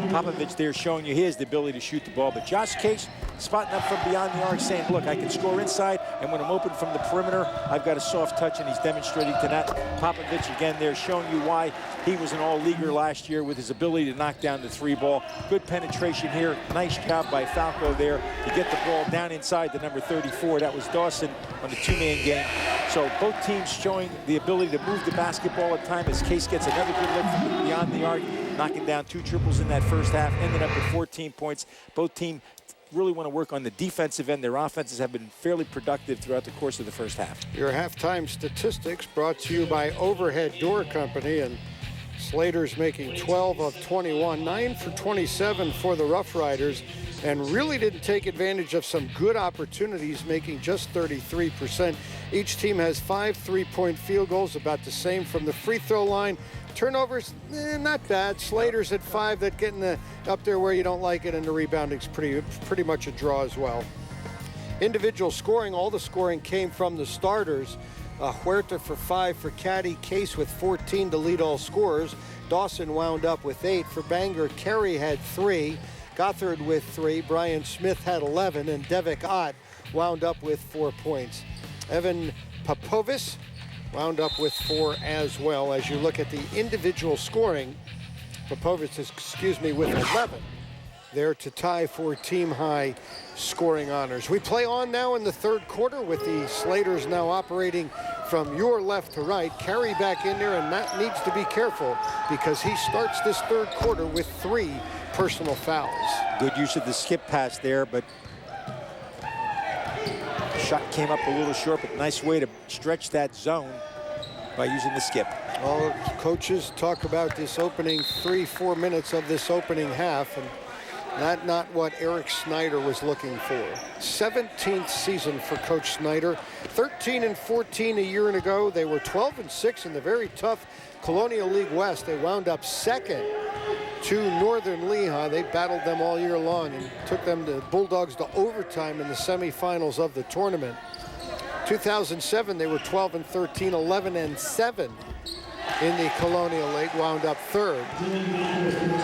Popovich there showing you he has the ability to shoot the ball. But Josh Case spotting up from beyond the arc, saying, look, I can score inside, and when I'm open from the perimeter, I've got a soft touch, and he's demonstrating to that. Popovich again there showing you why he was an all-leaguer last year with his ability to knock down the three ball. Good penetration here. Nice job by Falco there to get the ball down inside the number 34. That was Dawson on the two-man game. So both teams showing the ability to move the basketball at time as Case gets another good look from beyond the arc, knocking down 2 triples in that first half, ended up with 14 points. Both teams really want to work on the defensive end. Their offenses have been fairly productive throughout the course of the first half. Your halftime statistics brought to you by Overhead Door Company, and Slaters making 12 of 21, 9 for 27 for the Rough Riders, and really didn't take advantage of some good opportunities, making just 33%. Each team has 5 three-point field goals, about the same from the free throw line. Turnovers, not bad. Slaters at 5, that getting up there where you don't like it, and the rebounding's pretty much a draw as well. Individual scoring, all the scoring came from the starters. Huerta for 5 for Caddy, Case with 14 to lead all scorers. Dawson wound up with 8 for Bangor. Carey had 3. Gothard with 3. Brian Smith had 11, and Devik Ott wound up with 4 points. Evan Popovic wound up with 4 as well. As you look at the individual scoring, Popovic is, with 11 there to tie for team-high scoring honors. We play on now in the third quarter with the Slaters now operating from your left to right. Carey back in there, and Matt needs to be careful because he starts this third quarter with 3 personal fouls. Good use of the skip pass there, but shot came up a little short, but nice way to stretch that zone by using the skip. Well, coaches talk about this opening 3-4 minutes of this opening half, and not what Eric Snyder was looking for. 17th season for Coach Snyder. 13-14 a year ago. They were 12-6 in the very tough Colonial League West. They wound up second to Northern Lehigh. They battled them all year long and took them to Bulldogs to overtime in the semifinals of the tournament. 2007, they were 12-13, 11-7 in the Colonial League, wound up third.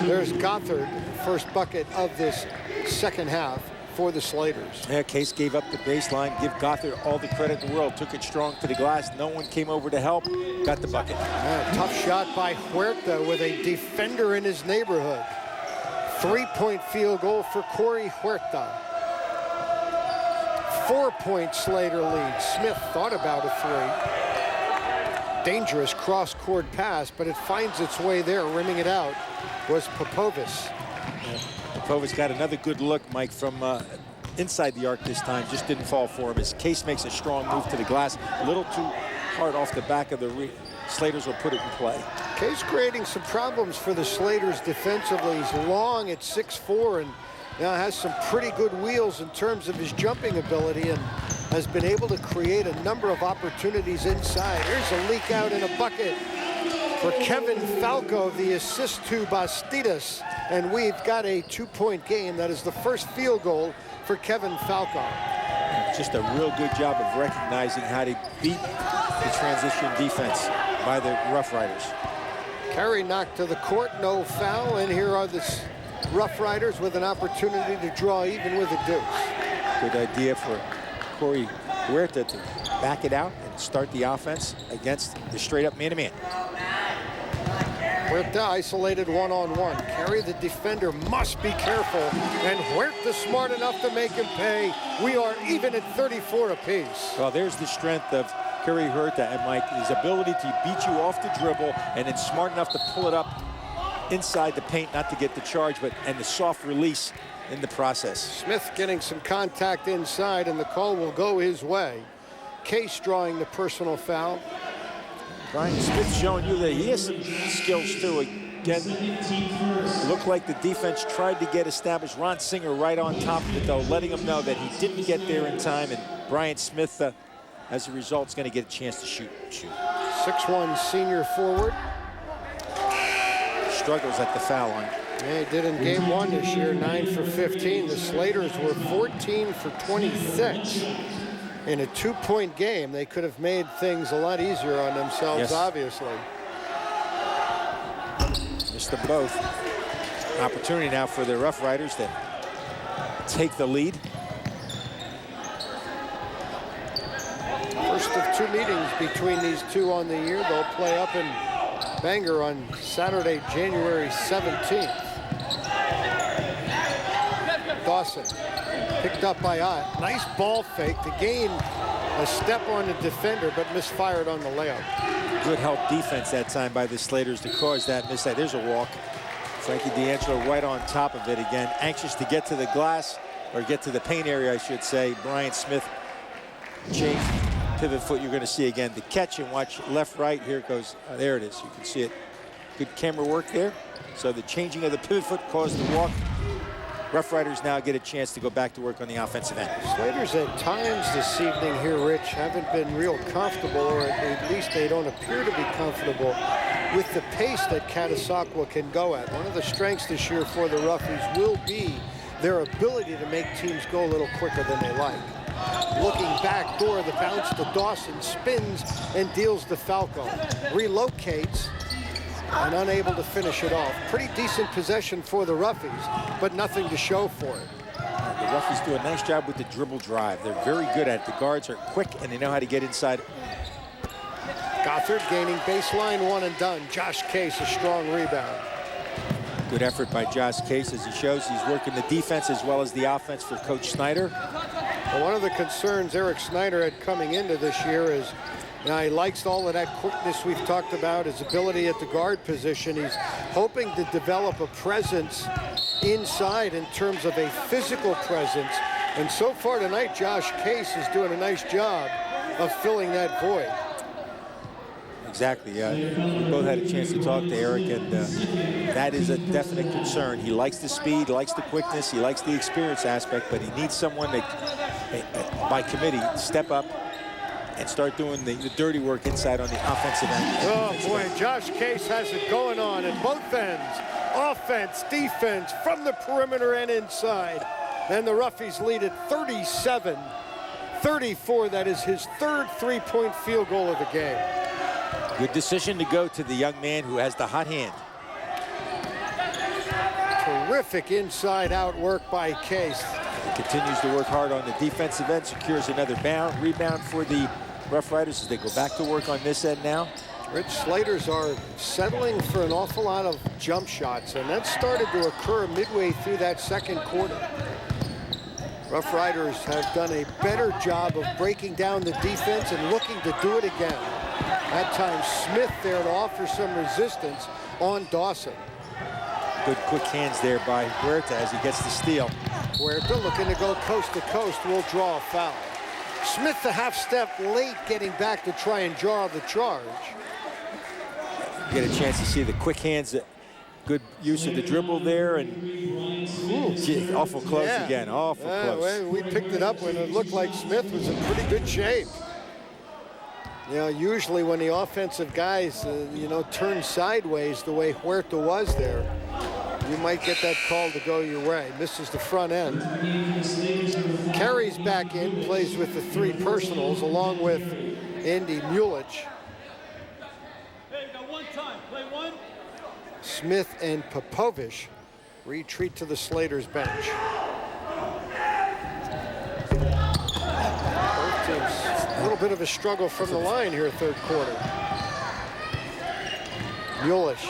There's Gothard, first bucket of this second half for the Slaters. Yeah, Case gave up the baseline. Give Gothard all the credit in the world. Took it strong to the glass. No one came over to help. Got the bucket. Tough shot by Huerta with a defender in his neighborhood. 3-point field goal for Corey Huerta. 4-point Slater lead. Smith thought about a 3. Dangerous cross-court pass, but it finds its way there. Rimming it out was Popovic. Popovic got another good look, Mike, from inside the arc this time. Just didn't fall for him. As Case makes a strong move to the glass. A little too hard off the back of the Slaters will put it in play. Case creating some problems for the Slaters defensively. He's long at 6'4", and now has some pretty good wheels in terms of his jumping ability, and has been able to create a number of opportunities inside. Here's a leak out in a bucket for Kevin Falco, the assist to Bastidas, and we've got a 2-point game. That is the first field goal for Kevin Falco. Just a real good job of recognizing how to beat the transition defense by the Rough Riders. Carey knocked to the court, no foul, and here are the Rough Riders with an opportunity to draw even with a deuce. Good idea for Corey Huerta to back it out and start the offense against the straight-up man-to-man. Huerta isolated one-on-one. Carey, the defender, must be careful. And Huerta smart enough to make him pay. We are even at 34 apiece. Well, there's the strength of Carey Huerta and Mike, his ability to beat you off the dribble and then smart enough to pull it up inside the paint, not to get the charge, and the soft release in the process. Smith getting some contact inside, and the call will go his way. Case drawing the personal foul. Brian Smith showing you that he has some skills too. Again, looked like the defense tried to get established. Ron Singer right on top of it though, letting him know that he didn't get there in time, and Brian Smith, as a result, is going to get a chance to shoot. 6'1" senior forward. Struggles at the foul line. Yeah, he did in game 1 this year, 9 for 15. The Slaters were 14 for 26. In a 2-point game, they could have made things a lot easier on themselves, yes. Obviously. Missed them both. Opportunity now for the Rough Riders to take the lead. First of 2 meetings between these two on the year. They'll play up in Bangor on Saturday, January 17th. Dawson picked up by Ott. Nice ball fake to gain a step on the defender, but misfired on the layup. Good help defense that time by the Slaters to cause that miss. There's a walk. Frankie D'Angelo right on top of it again. Anxious to get to the glass, or get to the paint area, I should say. Brian Smith changed pivot foot. You're going to see again the catch, and watch left, right. Here it goes. There it is. You can see it. Good camera work there. So the changing of the pivot foot caused the walk. Rough Riders now get a chance to go back to work on the offensive end. Slaters at times this evening here, Rich, haven't been real comfortable, or at least they don't appear to be comfortable with the pace that Catasauqua can go at. One of the strengths this year for the Roughies will be their ability to make teams go a little quicker than they like. Looking back door, the bounce to Dawson, spins and deals to Falco. Relocates and unable to finish it off. Pretty decent possession for the Roughies, but nothing to show for it. The Roughies do a nice job with the dribble drive. They're very good at it. The guards are quick and they know how to get inside. Gothard gaining baseline, 1 and done. Josh Case, a strong rebound. Good effort by Josh Case, as he shows he's working the defense as well as the offense for Coach Snyder. Well, one of the concerns Eric Snyder had coming into this year is, he likes all of that quickness we've talked about, his ability at the guard position. He's hoping to develop a presence inside in terms of a physical presence. And so far tonight, Josh Case is doing a nice job of filling that void. Exactly, yeah. We both had a chance to talk to Eric, and that is a definite concern. He likes the speed, likes the quickness, he likes the experience aspect, but he needs someone that, by committee, step up and start doing the dirty work inside on the offensive end. Oh boy, Josh Case has it going on at both ends. Offense, defense, from the perimeter and inside. And the Roughies lead at 37-34. That is his 3rd three-point field goal of the game. Good decision to go to the young man who has the hot hand. Terrific inside-out work by Case. He continues to work hard on the defensive end, secures another rebound for the Rough Riders as they go back to work on this end now. Rich, Slaters are settling for an awful lot of jump shots, and that started to occur midway through that second quarter. Rough Riders have done a better job of breaking down the defense and looking to do it again. That time, Smith there to offer some resistance on Dawson. Good quick hands there by Huerta as he gets the steal. Huerta looking to go coast to coast, will draw a foul. Smith a half step late getting back to try and draw the charge. Get a chance to see the quick hands, good use of the dribble there, and gee, awful close again, awful close. Well, we picked it up when it looked like Smith was in pretty good shape. Usually when the offensive guys, turn sideways the way Huerta was there, you might get that call to go your way. Misses the front end. Carey's back in, plays with the 3 personals along with Andy Mulich. Hey, got 1 time. Play 1. Smith and Popovich retreat to the Slaters bench. Both teams, a little bit of a struggle from the line here, 3rd quarter. Mulich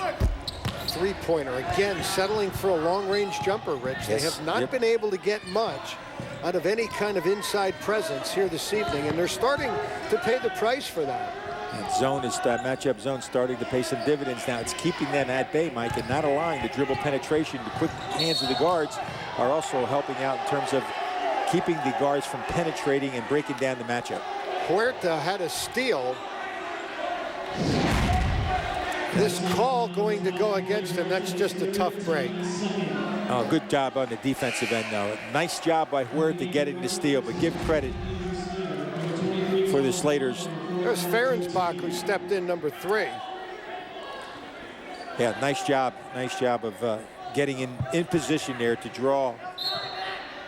three-pointer. Again, settling for a long-range jumper, Rich. They have not been able to get much out of any kind of inside presence here this evening, and they're starting to pay the price for that. And zone is matchup zone starting to pay some dividends now. It's keeping them at bay, Mike, and not allowing the dribble penetration. The quick hands of the guards are also helping out in terms of keeping the guards from penetrating and breaking down the matchup. Huerta had a steal. This call going to go against him. That's just a tough break. Oh, good job on the defensive end, though. Nice job by Huerta getting the steal, but give credit for the Slaters. There's Ferensbach, who stepped in, number 3. Yeah, nice job. Nice job of getting in position there to draw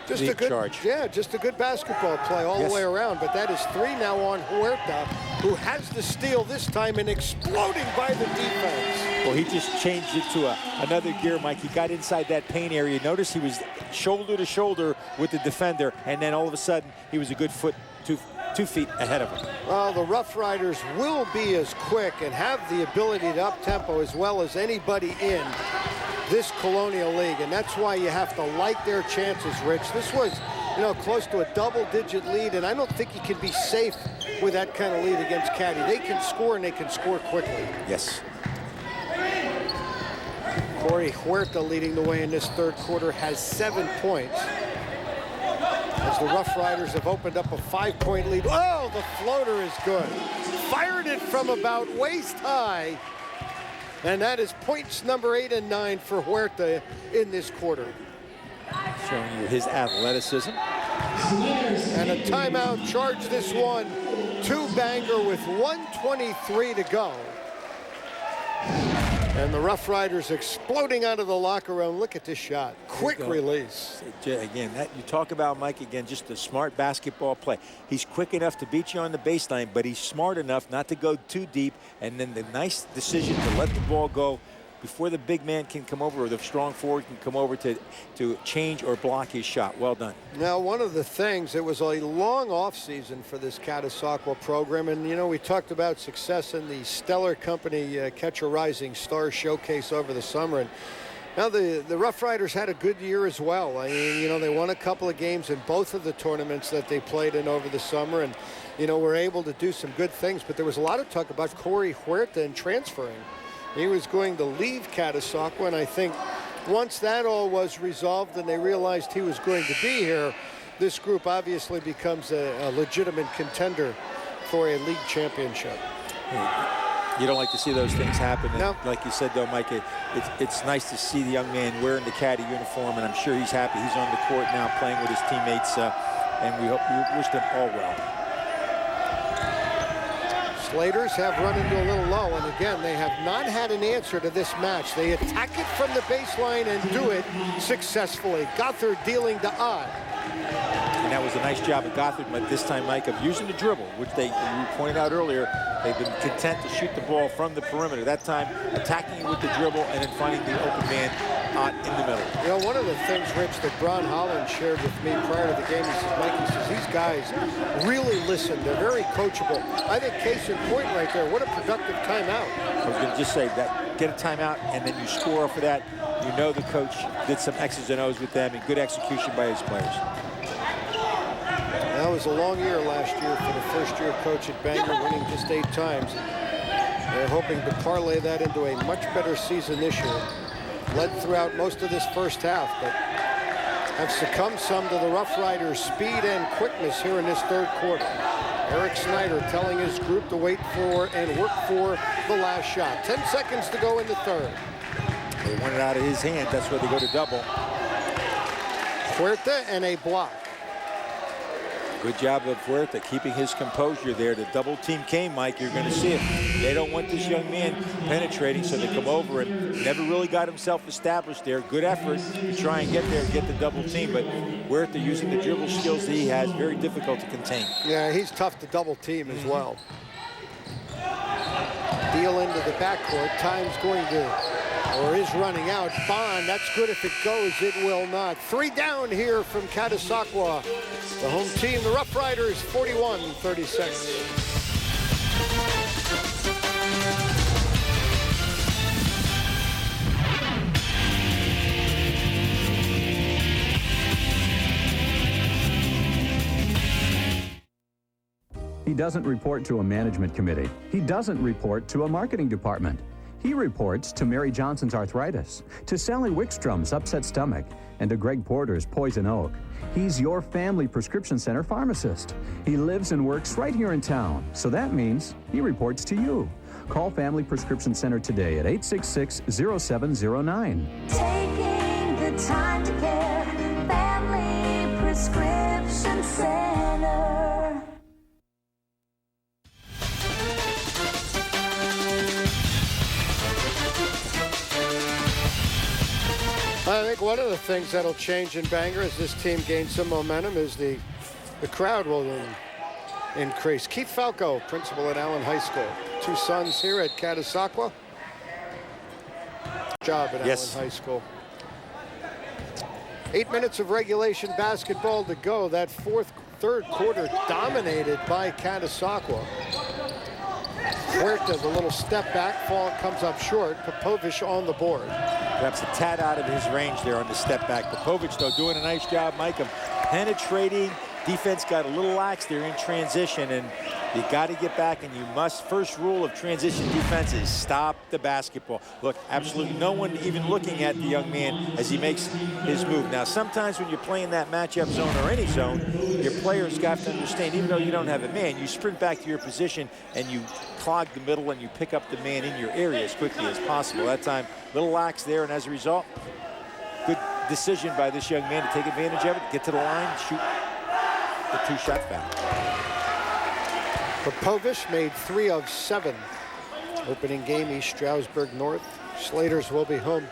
just the a good charge. Yeah, just a good basketball play all the way around. But that is 3 now on Huerta, who has the steal this time and exploding by the defense. Well, he just changed it to another gear, Mike. He got inside that paint area. Notice he was shoulder to shoulder with the defender, and then all of a sudden he was a good foot, two feet ahead of him. Well, the Rough Riders will be as quick and have the ability to up-tempo as well as anybody in this Colonial League, and that's why you have to like their chances, Rich. This was, you know, close to a double-digit lead, and I don't think you can be safe with that kind of lead against Caddy. They can score, and they can score quickly. Yes. Corey Huerta leading the way in this third quarter has 7 points. As the Rough Riders have opened up a 5-point lead. Oh, the floater is good. Fired it from about waist high. And that is points number 8 and 9 for Huerta in this quarter. Showing you his athleticism. And a timeout, charge this one to Bangor with 1:23 to go. And the Rough Riders exploding out of the locker room. Look at this shot. Quick release. Again, that you talk about, Mike, again, just a smart basketball play. He's quick enough to beat you on the baseline, but he's smart enough not to go too deep. And then the nice decision to let the ball go before the big man can come over, or the strong forward can come over to change or block his shot. Well done. Now, one of the things, it was a long off season for this Catasauqua program, and you know, we talked about success in the Stellar Company Catch a Rising Star Showcase over the summer, and now the Rough Riders had a good year as well. I mean, you know, they won a couple of games in both of the tournaments that they played in over the summer, and you know, were able to do some good things, but there was a lot of talk about Corey Huerta and transferring. He was going to leave Catasauqua, and I think once that all was resolved and they realized he was going to be here, this group obviously becomes a legitimate contender for a league championship. You don't like to see those things happen. No. Like you said, though, Mike, it's nice to see the young man wearing the Caddy uniform, and I'm sure he's happy. He's on the court now playing with his teammates, and we wish them all well. Slaters have run into a little lull, and again, they have not had an answer to this match. They attack it from the baseline and do it successfully. Gothard dealing to Odd. And that was a nice job of Gothard, but this time, Mike, of using the dribble, which you pointed out earlier, they've been content to shoot the ball from the perimeter. That time, attacking it with the dribble and then finding the open man in the middle. You know, one of the things, Rich, that Bron Holland shared with me prior to the game, he says, Mike, he says, these guys really listen. They're very coachable. I think case in point right there. What a productive timeout. I was going to just say that, get a timeout, and then you score off of that. You know the coach did some X's and O's with them, and good execution by his players. That was a long year last year for the first-year coach at Bangor, winning just 8 times. They're hoping to parlay that into a much better season this year. Led throughout most of this first half, but have succumbed some to the Rough Riders' speed and quickness here in this third quarter. Eric Snyder telling his group to wait for and work for the last shot. 10 seconds to go in the third. They want it out of his hand. That's where they go to double. Huerta and a block. Good job of Huerta keeping his composure there. The double team came, Mike. You're going to see it. They don't want this young man penetrating, so they come over and never really got himself established there. Good effort to try and get there and get the double team, but Huerta, using the dribble skills that he has, very difficult to contain. Yeah, he's tough to double team as well. Deal into the backcourt. Time's going to, or is running out. Bond, that's good if it goes. It will not. 3 down here from Catasauqua. The home team, the Rough Riders, 41-36. He doesn't report to a management committee. He doesn't report to a marketing department. He reports to Mary Johnson's arthritis, to Sally Wickstrom's upset stomach, and to Greg Porter's poison oak. He's your family prescription center pharmacist. He lives and works right here in town, so that means he reports to you. Call Family Prescription Center today at 866-0709. Taking the time to care, Family Prescription Center. I think one of the things that'll change in Bangor as this team gains some momentum is the crowd will increase. Keith Falco, principal at Allen High School. 2 sons here at Catasauqua. Job at Allen High School. 8 minutes of regulation basketball to go. That third quarter dominated by Catasauqua. Huerta, the little step back, comes up short. Popovich on the board. Perhaps a tad out of his range there on the step back. Popovich, though, doing a nice job, Mike, of penetrating. Defense got a little lax there in transition, and you got to get back, and you must. First rule of transition defense is stop the basketball. Look, absolutely no one even looking at the young man as he makes his move. Now, sometimes when you're playing that matchup zone or any zone, your players got to understand, even though you don't have a man, you sprint back to your position and you clog the middle and you pick up the man in your area as quickly as possible. That time, a little lax there, and as a result, good decision by this young man to take advantage of it, get to the line, shoot the 2-shot foul. Popovich made 3 of 7. Opening game, East Stroudsburg North. Slaters will be home.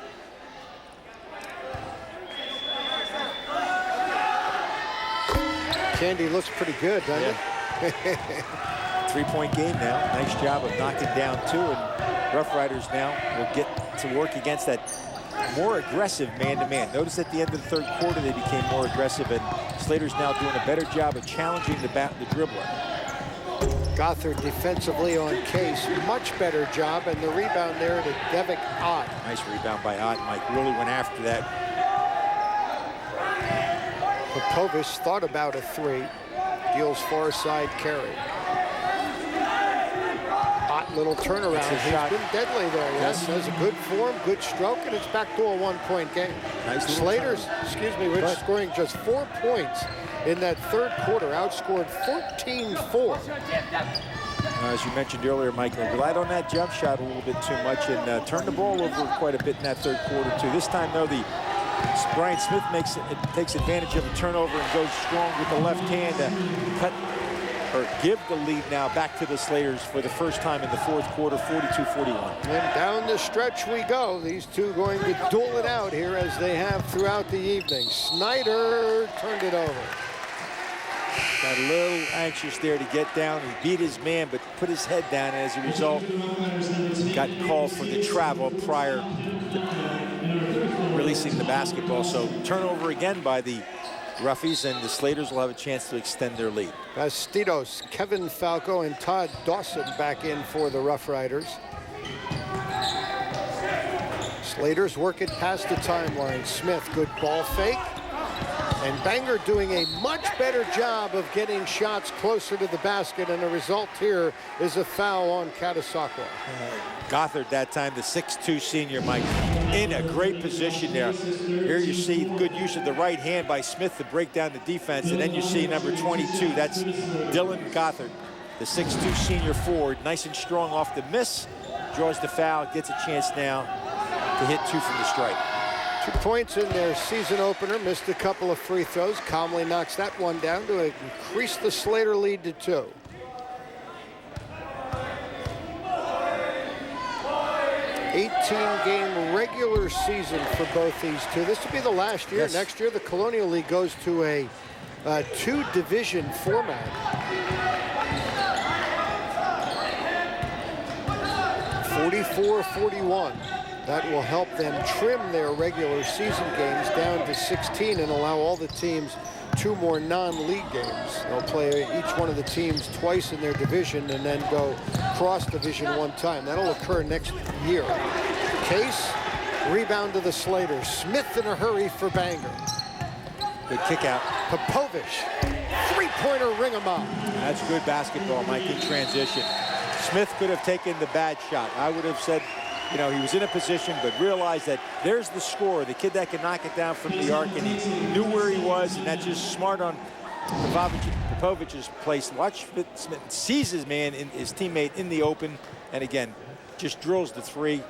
Candy looks pretty good, doesn't it? 3-point game now. Nice job of knocking down 2, and Rough Riders now will get to work against that more aggressive man-to-man. Notice at the end of the third quarter they became more aggressive, and Slaters now doing a better job of challenging the dribbler. Gothard defensively on Case. Much better job, and the rebound there to Devick Ott. Nice rebound by Ott. Mike really went after that. Popovich thought about a 3. Deals far side carry. Ott, little turnaround. He's been deadly there. Yes, has a good form, good stroke, and it's back to a 1-point game. Nice. Slaters, Rich, scoring just 4 points in that third quarter, outscored 14-4. As you mentioned earlier, Mike, relied on that jump shot a little bit too much and turned the ball over quite a bit in that third quarter, too. This time, though, Brian Smith takes advantage of a turnover and goes strong with the left hand to give the lead now back to the Slaters for the first time in the fourth quarter, 42-41. And down the stretch we go. These two going to duel it out here as they have throughout the evening. Snyder turned it over. Got a little anxious there to get down. He beat his man, but put his head down, and as a result, got called for the travel prior to releasing the basketball. So turnover again by the Roughies, and the Slaters will have a chance to extend their lead. Bastidos, Kevin Falco, and Todd Dawson back in for the Rough Riders. Slaters work it past the timeline. Smith, good ball fake. And Bangor doing a much better job of getting shots closer to the basket, and the result here is a foul on Catasauqua. Gothard that time, the 6'2" senior, Mike, in a great position there. Here you see good use of the right hand by Smith to break down the defense, and then you see number 22, that's Dylan Gothard, the 6'2" senior forward, nice and strong off the miss, draws the foul, gets a chance now to hit 2 from the stripe. 2 points in their season opener, missed a couple of free throws. Calmly knocks that one down to increase the Slater lead to 2. $18-game regular season for both these two. This will be the last year. Yes. Next year, the Colonial League goes to a 2-division format. 44-41. That will help them trim their regular season games down to 16 and allow all the teams 2 more non-league games. They'll play each one of the teams twice in their division and then go cross-division 1 time. That'll occur next year. Case, rebound to the Slaters. Smith in a hurry for Bangor. Good kick out. Popovich, 3 three-pointer ring 'em up. That's good basketball, Mike, in transition. Smith could have taken the bad shot. I would have said, you know, he was in a position, but realized that there's the scorer, the kid that can knock it down from the arc, and he knew where he was, and that's just smart on Popovich's place. Watch Smith sees his man, his teammate in the open, and again, just drills the three,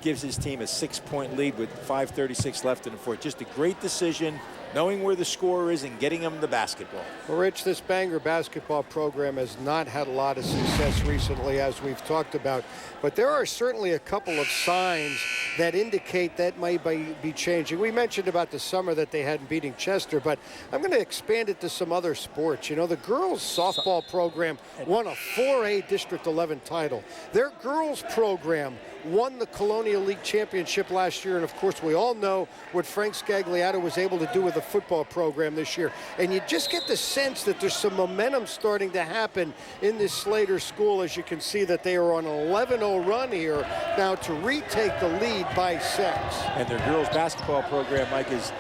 gives his team a 6-point lead with 5:36 left in the fourth. Just a great decision, knowing where the scorer is and getting him the basketball. Well, Rich, this Bangor basketball program has not had a lot of success recently, as we've talked about, but there are certainly a couple of signs that indicate that might be changing. We mentioned about the summer that they hadn't beating Chester, but I'm going to expand it to some other sports. You know, the girls softball program won a 4A District 11 title. Their girls program won the Colonial League championship last year, and of course we all know what Frank Scagliato was able to do with the football program this year, and you just get the sense that there's some momentum starting to happen in this Slater school, as you can see that they are on an 11-0 run here now to retake the lead by 6. And their girls basketball program, Mike, is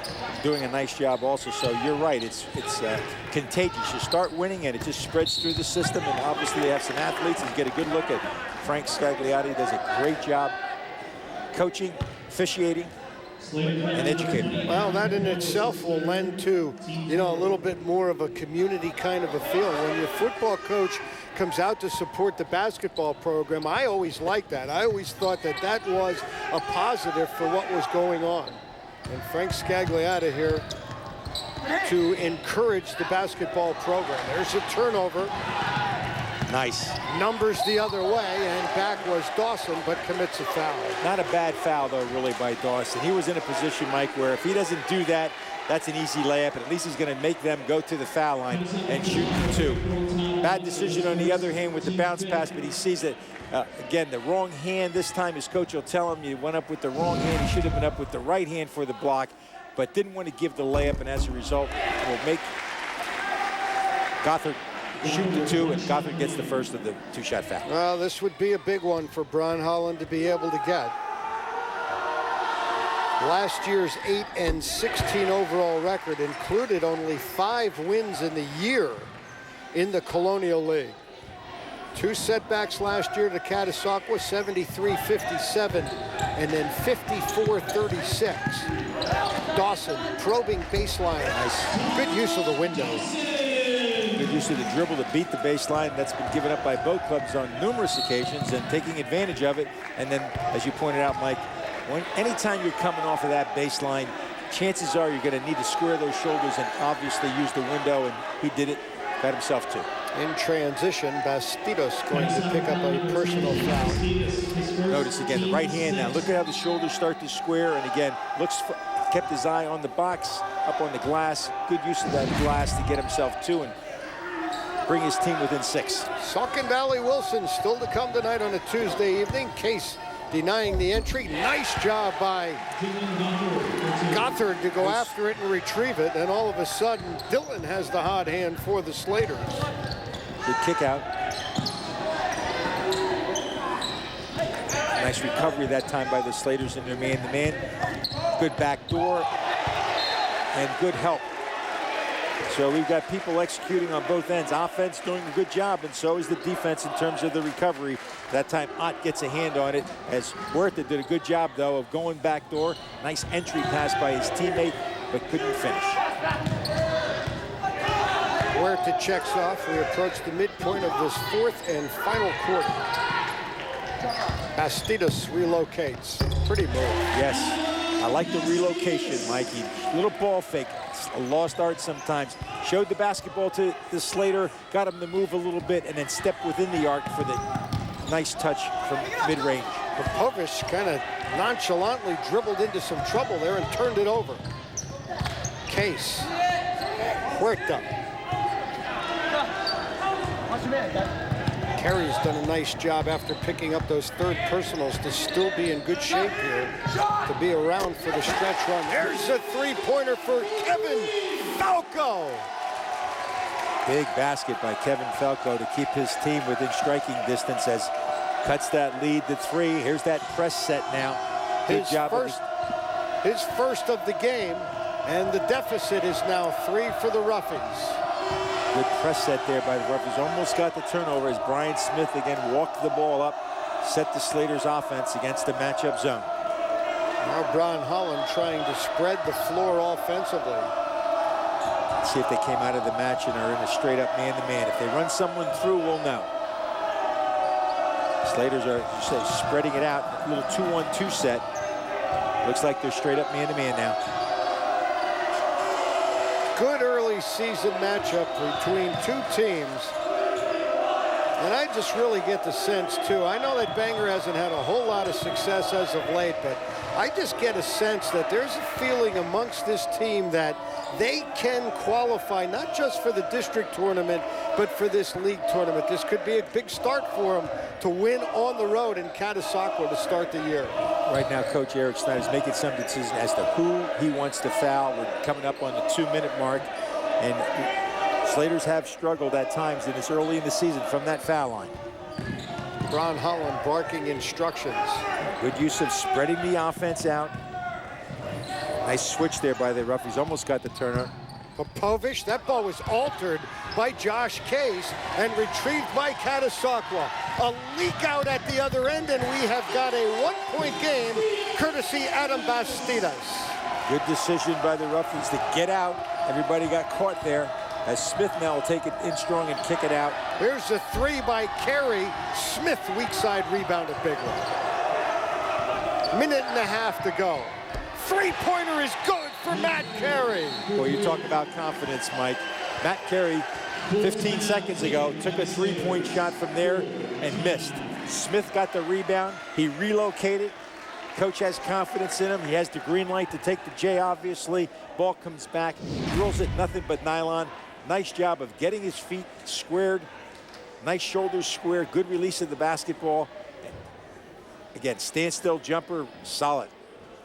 doing a nice job also. So you're right, it's contagious. You start winning and it just spreads through the system, and obviously they have some athletes, and you get a good look at Frank Scagliati. Does a great job coaching, officiating, and educating. Well, that in itself will lend to, you know, a little bit more of a community kind of a feel. When your football coach comes out to support the basketball program, I always liked that. I always thought that that was a positive for what was going on. And Frank Scagliata here to encourage the basketball program. There's a turnover. Nice. Numbers the other way, and back was Dawson, but commits a foul. Not a bad foul, though, really, by Dawson. He was in a position, Mike, where if he doesn't do that, that's an easy layup, and at least he's going to make them go to the foul line and shoot the 2. Bad decision on the other hand with the bounce pass, but he sees it. Again, the wrong hand this time. His coach will tell him you went up with the wrong hand. He should have been up with the right hand for the block, but didn't want to give the layup, and as a result, will make Gothard shoot the 2, and Gothard gets the first of the 2-shot foul. Well, this would be a big one for Bron Holland to be able to get. Last year's 8-16 overall record included only 5 wins in the year in the Colonial League. 2 setbacks last year to Catasauqua, 73-57, and then 54-36. Dawson probing baseline. Nice. Good use of the window. Good use of the dribble to beat the baseline. That's been given up by both clubs on numerous occasions, and taking advantage of it. And then, as you pointed out, Mike, anytime you're coming off of that baseline, chances are you're going to need to square those shoulders and obviously use the window, and he did it. Got himself 2. In transition, Bastidos going to pick up a personal foul. Notice again the right hand now. Look at how the shoulders start to square, and again kept his eye on the box, up on the glass. Good use of that glass to get himself 2 and bring his team within 6. Saucon Valley Wilson still to come tonight on a Tuesday evening. Case denying the entry. Nice job by Gothard to go after it and retrieve it. And all of a sudden, Dillon has the hot hand for the Slaters. Good kick out. Nice recovery that time by the Slaters in their man-to-man. Good back door and good help. So we've got people executing on both ends. Offense doing a good job, and so is the defense in terms of the recovery. That time Ott gets a hand on it, as Huerta did a good job, though, of going back door. Nice entry pass by his teammate, but couldn't finish. Huerta checks off. We approach the midpoint of this 4th and final quarter. Bastidas relocates. Pretty move. Yes. I like the relocation, Mikey. Little ball fake, a lost art sometimes. Showed the basketball to the Slater, got him to move a little bit, and then step within the arc for the nice touch from mid-range. Popovich kind of nonchalantly dribbled into some trouble there and turned it over. Case. Huerta. Carey's done a nice job after picking up those 3rd personals to still be in good shape here, to be around for the stretch run. There's a 3-pointer for Kevin Falco. Big basket by Kevin Falco to keep his team within striking distance, as cuts that lead to 3. Here's that press set now. Good job. His first of the game, and the deficit is now 3 for the Roughies. Good press set there by the referees. Almost got the turnover as Brian Smith again walked the ball up, set the Slaters offense against the matchup zone. Now Brian Holland trying to spread the floor offensively. Let's see if they came out of the match and are in a straight-up man-to-man. If they run someone through, we'll know. Slaters are, as you say, spreading it out. A little 2-1-2 set. Looks like they're straight-up man-to-man now. Good early season matchup between two teams. And I just really get the sense, too. I know that Bangor hasn't had a whole lot of success as of late, but I just get a sense that there's a feeling amongst this team that they can qualify not just for the district tournament, but for this league tournament. This could be a big start for them to win on the road in Catasauqua to start the year. Right now, Coach Eric Snyder is making some decisions as to who he wants to foul. We're coming up on the 2-minute mark, and Slaters have struggled at times in this early in the season from that foul line. Ron Holland barking instructions. Good use of spreading the offense out. Nice switch there by the referees. Almost got the turnover. Popovich, that ball was altered by Josh Case and retrieved by Catasauqua. A leak out at the other end, and we have got a 1-point game, courtesy Adam Bastidas. Good decision by the referees to get out. Everybody got caught there. As Smith now will take it in strong and kick it out. Here's a 3 by Carey. Smith, weak side rebounded big one. Minute and a half to go. Three-pointer is good for Matt Carey. Well, you talk about confidence, Mike. Matt Carey, 15 seconds ago, took a three-point shot from there and missed. Smith got the rebound. He relocated. Coach has confidence in him. He has the green light to take the J, obviously. Ball comes back, drills it nothing but nylon. Nice job of getting his feet squared. Nice shoulders squared. Good release of the basketball. Again, standstill jumper, solid.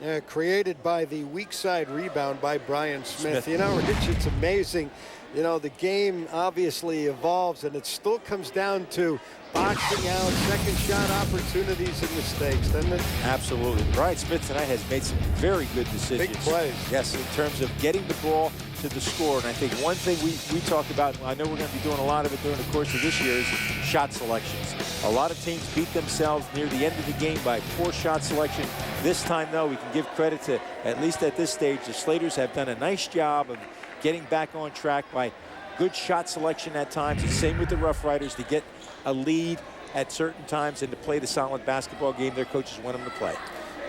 Yeah, created by the weak side rebound by Brian Smith. You know, Rich, it's amazing. You know, the game obviously evolves, and it still comes down to boxing out, second shot opportunities and mistakes, doesn't it? Absolutely. Brian Smith tonight has made some very good decisions. Big plays. Yes, in terms of getting the ball to the score. And I think one thing we talked about, and I know we're going to be doing a lot of it during the course of this year, is shot selections. A lot of teams beat themselves near the end of the game by poor shot selection. This time, though, we can give credit to, at least at this stage, the Slaters have done a nice job of getting back on track by good shot selection at times. And same with the Rough Riders to get a lead at certain times and to play the solid basketball game their coaches want them to play.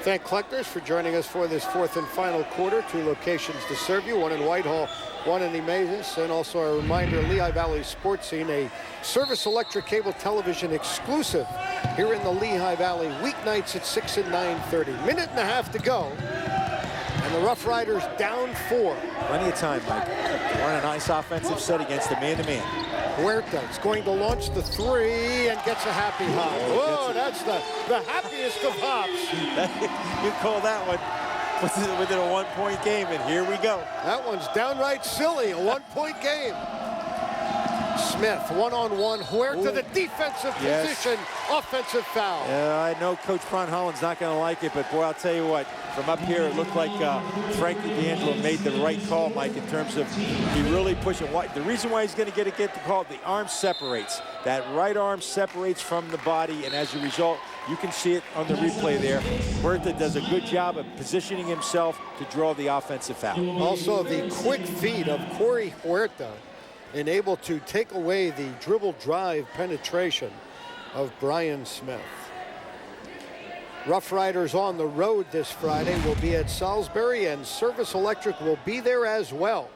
Thank Collectors for joining us for this fourth and final quarter. 2 locations to serve you, one in Whitehall, one in Emmaus, and also a reminder, Lehigh Valley Sports Scene, a Service Electric Cable Television exclusive here in the Lehigh Valley, weeknights at 6 and 9:30. Minute and a half to go, and the Rough Riders down 4. Plenty of time, Mike. We're on a nice offensive set against the man-to-man. Huerta is going to launch the 3 and gets a happy hop. Whoa, that's the happiest of hops. You call that one within a 1-point game, and here we go. That one's downright silly, a 1-point game. Smith, one-on-one, Huerta, the defensive position, offensive foul. Yeah, I know Coach Ron Holland's not going to like it, but boy, I'll tell you what, from up here, it looked like Frankie D'Angelo made the right call, Mike, in terms of he really pushing. The reason why he's going to get the call, the arm separates. That right arm separates from the body, and as a result, you can see it on the replay there. Huerta does a good job of positioning himself to draw the offensive foul. Also, the quick feed of Corey Huerta and able to take away the dribble drive penetration of Brian Smith. Rough Riders on the road this Friday will be at Salisbury, and Service Electric will be there as well.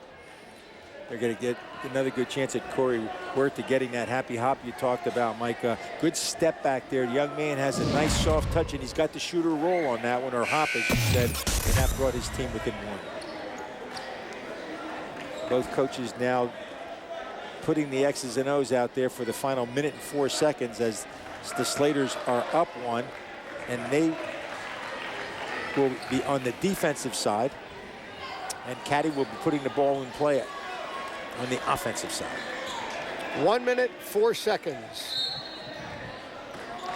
They're going to get another good chance at Corey Huerta getting that happy hop you talked about, Mike. Good step back there. The young man has a nice soft touch, and he's got the shooter roll on that one, or hop, as you said, and that brought his team within 1. Both coaches now putting the X's and O's out there for the final minute and 4 seconds as the Slaters are up 1, and they will be on the defensive side, and Caddy will be putting the ball in play on the offensive side. 1 minute, 4 seconds.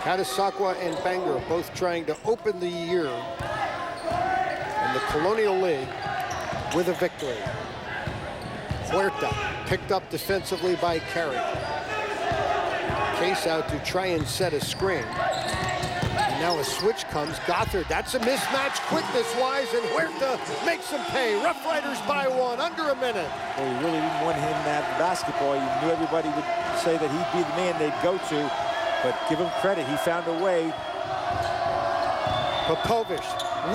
Catasauqua and Bangor both trying to open the year in the Colonial League with a victory. Huerta picked up defensively by Carey. Case out to try and set a screen. And now a switch comes. Gothard, that's a mismatch quickness-wise, and Huerta makes them pay. Rough Riders by one, under a minute. Well, you really didn't want him to have the basketball. You knew everybody would say that he'd be the man they'd go to, but give him credit. He found a way. Popovich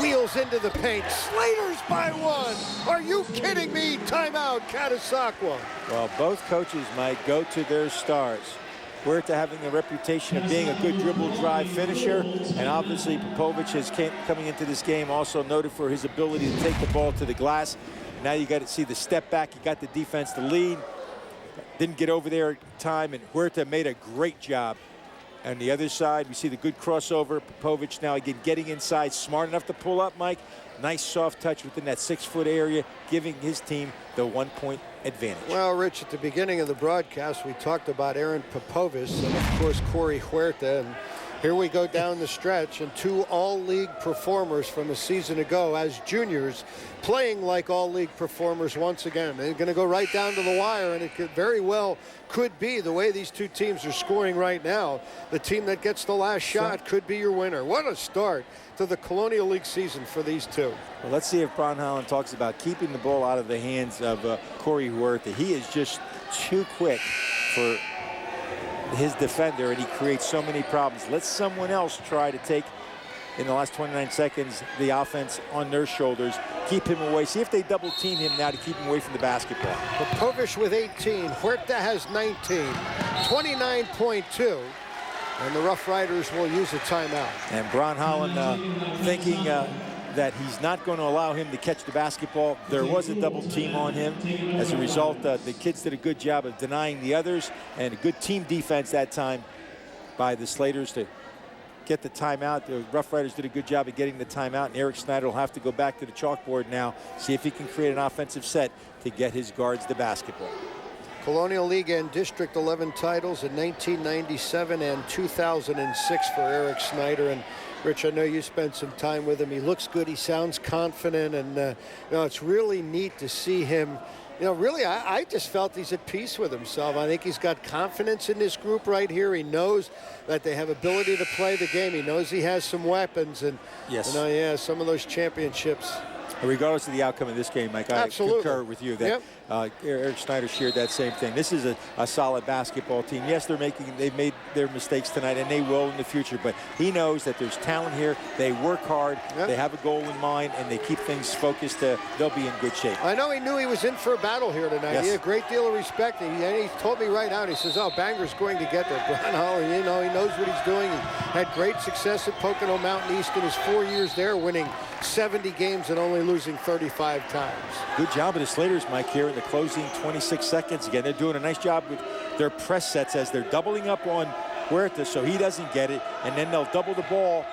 wheels into the paint. Slaters by one. Are you kidding me? Timeout, Catasauqua. Well, both coaches might go to their stars. Huerta having a reputation of being a good dribble drive finisher, and obviously Popovich is coming into this game also noted for his ability to take the ball to the glass. Now you got to see the step back. He got the defense to lead. Didn't get over there at time, and Huerta made a great job. On the other side, we see the good crossover. Popovich now again getting inside, smart enough to pull up, Mike. Nice soft touch within that 6-foot area, giving his team the 1-point advantage. Well, Rich, at the beginning of the broadcast, we talked about Aaron Popovich and, of course, Corey Huerta. And here we go down the stretch, and two all-league performers from a season ago as juniors playing like all-league performers once again. They're going to go right down to the wire, and it could very well could be, the way these two teams are scoring right now, the team that gets the last shot could be your winner. What a start to the Colonial League season for these two. Well, let's see if Bron Holland talks about keeping the ball out of the hands of Corey Huerta. He is just too quick for his defender, and he creates so many problems. Let someone else try to take, in the last 29 seconds, the offense on their shoulders. Keep him away. See if they double team him now to keep him away from the basketball. Popovich with 18. Huerta has 19. 29.2. And the Rough Riders will use a timeout. And Bron Holland thinking that he's not going to allow him to catch the basketball. There was a double team on him. As a result, the kids did a good job of denying the others, and a good team defense that time by the Slaters to get the timeout. The Rough Riders did a good job of getting the timeout, and Eric Snyder will have to go back to the chalkboard now, see if he can create an offensive set to get his guards the basketball. Colonial League and District 11 titles in 1997 and 2006 for Eric Snyder. And Rich, I know you spent some time with him. He looks good. He sounds confident, and you know, it's really neat to see him. You know, really, I just felt he's at peace with himself. I think he's got confidence in this group right here. He knows that they have ability to play the game. He knows he has some weapons, and yes, you know, yeah, some of those championships. Regardless of the outcome of this game, Mike, I concur with you that Eric Snyder shared that same thing. This is a solid basketball team. Yes, they've made their mistakes tonight, and they will in the future. But he knows that there's talent here. They work hard. They have a goal in mind, and they keep things focused. They'll be in good shape. I know he knew he was in for a battle here tonight. Yes. He had a great deal of respect. And he told me right out. He says, "Oh, Bangor's going to get there." Bron Holland, you know, he knows what he's doing. He had great success at Pocono Mountain East in his 4 years there, winning 70 games and only losing 35 times. Good job of the Slaters, Mike, here in the closing 26 seconds. Again, they're doing a nice job with their press sets as they're doubling up on Huerta so he doesn't get it, and then they'll double the ball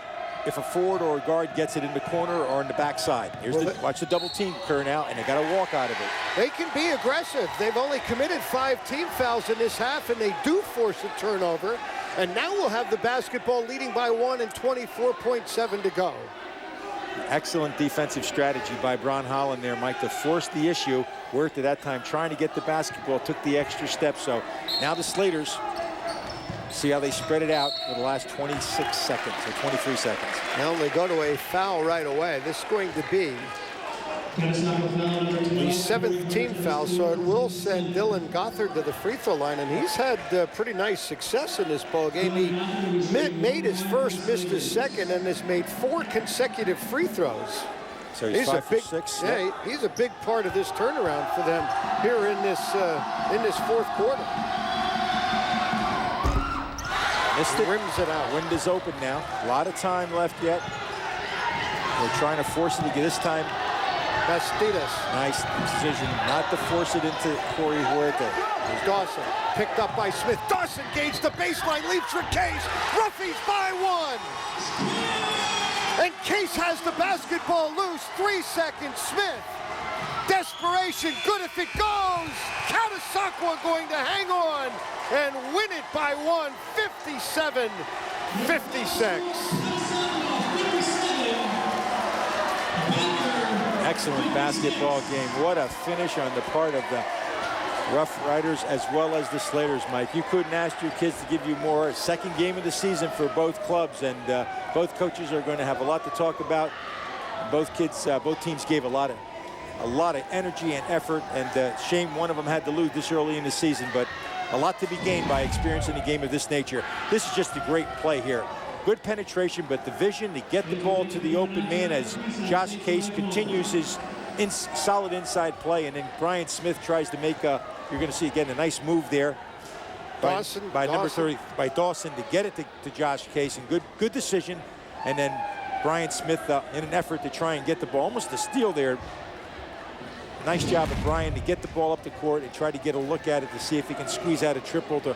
if a forward or a guard gets it in the corner or on the backside. Watch the double team occur now, and they got to walk out of it. They can be aggressive. They've only committed 5 team fouls in this half, and they do force a turnover. And now we'll have the basketball leading by 1 and 24.7 to go. Excellent defensive strategy by Bron Holland there, Mike, to force the issue. Huerta at that time trying to get the basketball, took the extra step. So now the Slaters, see how they spread it out for the last 26 seconds or 23 seconds. Now they go to a foul right away. This is going to be the 7th team foul, so it will send Dylan Gothard to the free throw line, and he's had pretty nice success in this ball game. He made his first, missed his second, and has made 4 consecutive free throws. So he's 5 for 6. Yeah, he's a big part of this turnaround for them here in this 4th quarter. Missed it. Rims it out. Wind is open now. A lot of time left yet. They're trying to force it to get this time. Bastidas. Nice decision not to force it into Corey Huerta. Dawson picked up by Smith. Dawson gains the baseline, leaves for Case. Roughies by 1. And Case has the basketball loose. 3 seconds. Smith. Desperation. Good if it goes. Catasauqua going to hang on and win it by 1. 57-56. Excellent basketball game. What a finish on the part of the Rough Riders as well as the Slaters, Mike. You couldn't ask your kids to give you more. Second game of the season for both clubs, and both coaches are going to have a lot to talk about. Both teams gave a lot of energy and effort, and shame one of them had to lose this early in the season, but a lot to be gained by experiencing a game of this nature. This is just a great play here. Good penetration, but the vision to get the ball to the open man as Josh Case continues his solid inside play, and then Brian Smith tries to make you're going to see again a nice move there by number 30, by Dawson, to get it to Josh Case, and good decision. And then Brian Smith in an effort to try and get the ball, almost a steal there. Nice job of Brian to get the ball up the court and try to get a look at it to see if he can squeeze out a triple to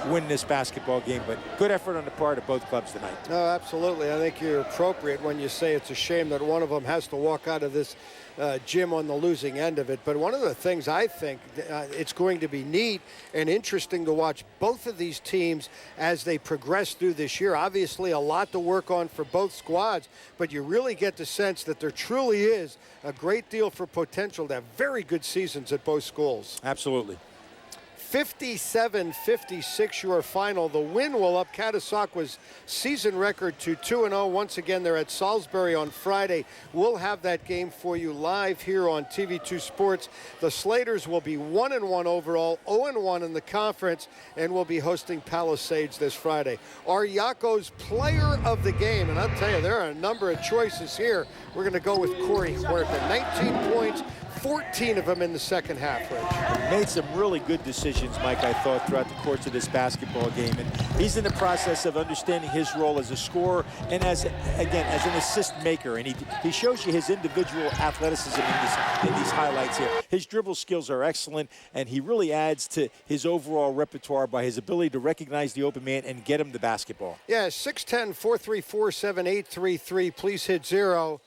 win this basketball game. But good effort on the part of both clubs tonight. No, absolutely. I think you're appropriate when you say it's a shame that one of them has to walk out of this gym on the losing end of it. But one of the things I think it's going to be neat and interesting to watch both of these teams as they progress through this year. Obviously a lot to work on for both squads, but you really get the sense that there truly is a great deal for potential to have very good seasons at both schools. Absolutely. 57-56 your final. The win will up Catasauqua's season record to 2-0. Once again, they're at Salisbury on Friday. We'll have that game for you live here on TV2 Sports. The Slaters will be 1-1 overall, 0-1 in the conference, and will be hosting Palisades this Friday. Our Yaco's player of the game, and I'll tell you, there are a number of choices here. We're going to go with Corey Huerta. 19 points, 14 of them in the second half, Rich. Made some really good decisions, Mike, I thought, throughout the course of this basketball game. And he's in the process of understanding his role as a scorer and as an assist maker. And he shows you his individual athleticism in these highlights here. His dribble skills are excellent, and he really adds to his overall repertoire by his ability to recognize the open man and get him the basketball. Yeah, 610-434-7833. Please hit 0.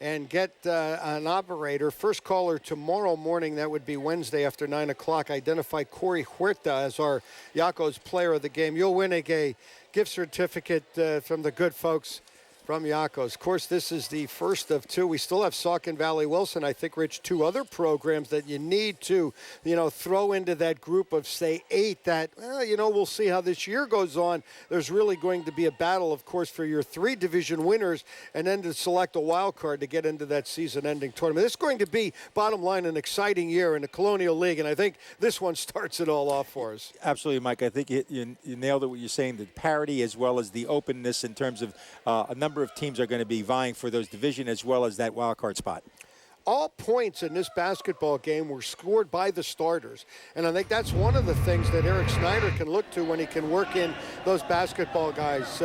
And get an operator. First caller tomorrow morning, that would be Wednesday after 9 o'clock. Identify Corey Huerta as our Yaco's player of the game. You'll win a gift certificate from the good folks from Yaco's. Of course, this is the first of two. We still have Saucon Valley Wilson. I think, Rich, two other programs that you need to, throw into that group of, say, 8 that, we'll see how this year goes on. There's really going to be a battle, of course, for your 3 division winners and then to select a wild card to get into that season-ending tournament. It's going to be, bottom line, an exciting year in the Colonial League, and I think this one starts it all off for us. Absolutely, Mike. I think you nailed it, what you're saying, the parity as well as the openness in terms of a number of teams are going to be vying for those division as well as that wild card spot. All points in this basketball game were scored by the starters. And I think that's one of the things that Eric Snyder can look to when he can work in those basketball guys.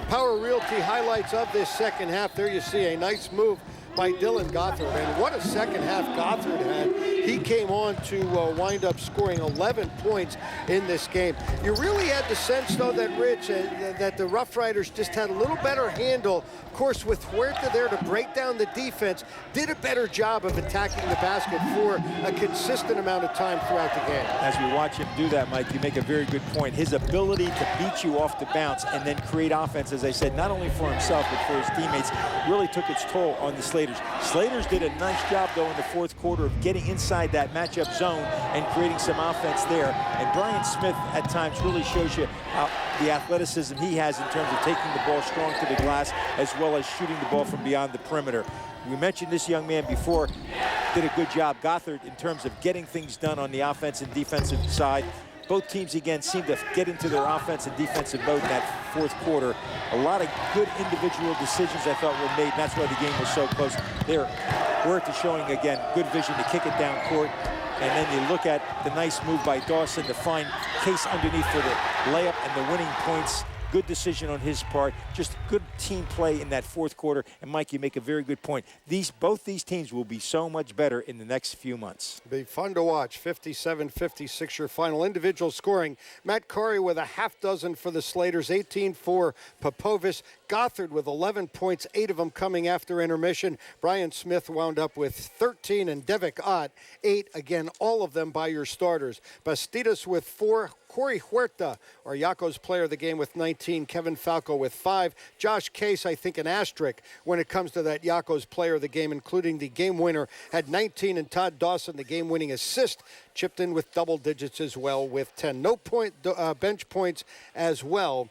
Power Realty highlights of this second half. There you see a nice move by Dylan Gothard. And what a second half Gothard had. He came on to wind up scoring 11 points in this game. You really had the sense, though, that, Rich, that the Rough Riders just had a little better handle. Of course, with Huerta there to break down the defense, did a better job of attacking the basket for a consistent amount of time throughout the game. As we watch him do that, Mike, you make a very good point. His ability to beat you off the bounce and then create offense, as I said, not only for himself but for his teammates, really took its toll on the Slaters. Slaters did a nice job, though, in the fourth quarter of getting inside that matchup zone and creating some offense there. And Brian Smith, at times, really shows you the athleticism he has in terms of taking the ball strong to the glass as well as shooting the ball from beyond the perimeter. We mentioned this young man before, did a good job, Gothard, in terms of getting things done on the offensive and defensive side. Both teams, again, seem to get into their offense and defensive mode in that fourth quarter. A lot of good individual decisions, I thought, were made, and that's why the game was so close. There, Huerta showing, again, good vision to kick it down court. And then you look at the nice move by Dawson to find Case underneath for the layup and the winning points. Good decision on his part. Just good team play in that fourth quarter. And, Mike, you make a very good point. Both these teams will be so much better in the next few months. Be fun to watch. 57-56 your final. Individual scoring. Matt Curry with a half dozen for the Slaters, 18 for Popovis. Gothard with 11 points, 8 of them coming after intermission. Brian Smith wound up with 13, and Devik Ott 8. Again, all of them by your starters. Bastidas with 4. Corey Huerta, our Yaco's player of the game, with 19. Kevin Falco with 5. Josh Case, I think, an asterisk when it comes to that Yaco's player of the game, including the game winner, had 19. And Todd Dawson, the game-winning assist, chipped in with double digits as well with 10. No bench points as well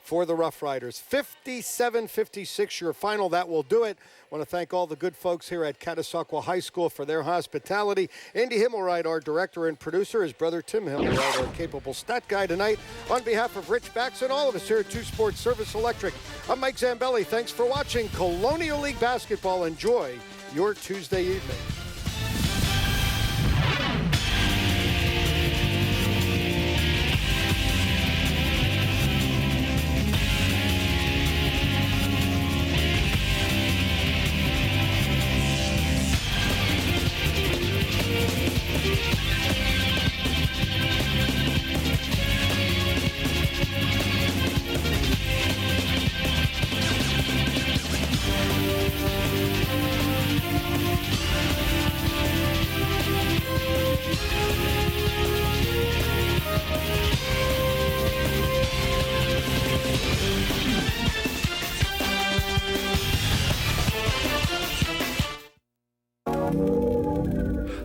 for the Rough Riders. 57-56 your final. That will do it. I want to thank all the good folks here at Catasauqua High School for their hospitality. Andy Himmelwright, our director and producer, his brother Tim Himmelwright, our capable stat guy tonight. On behalf of Rich Bax and all of us here at 2 Sports Service Electric, I'm Mike Zambelli. Thanks for watching Colonial League Basketball. Enjoy your Tuesday evening.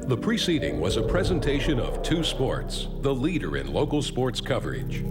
The preceding was a presentation of 2 Sports, the leader in local sports coverage.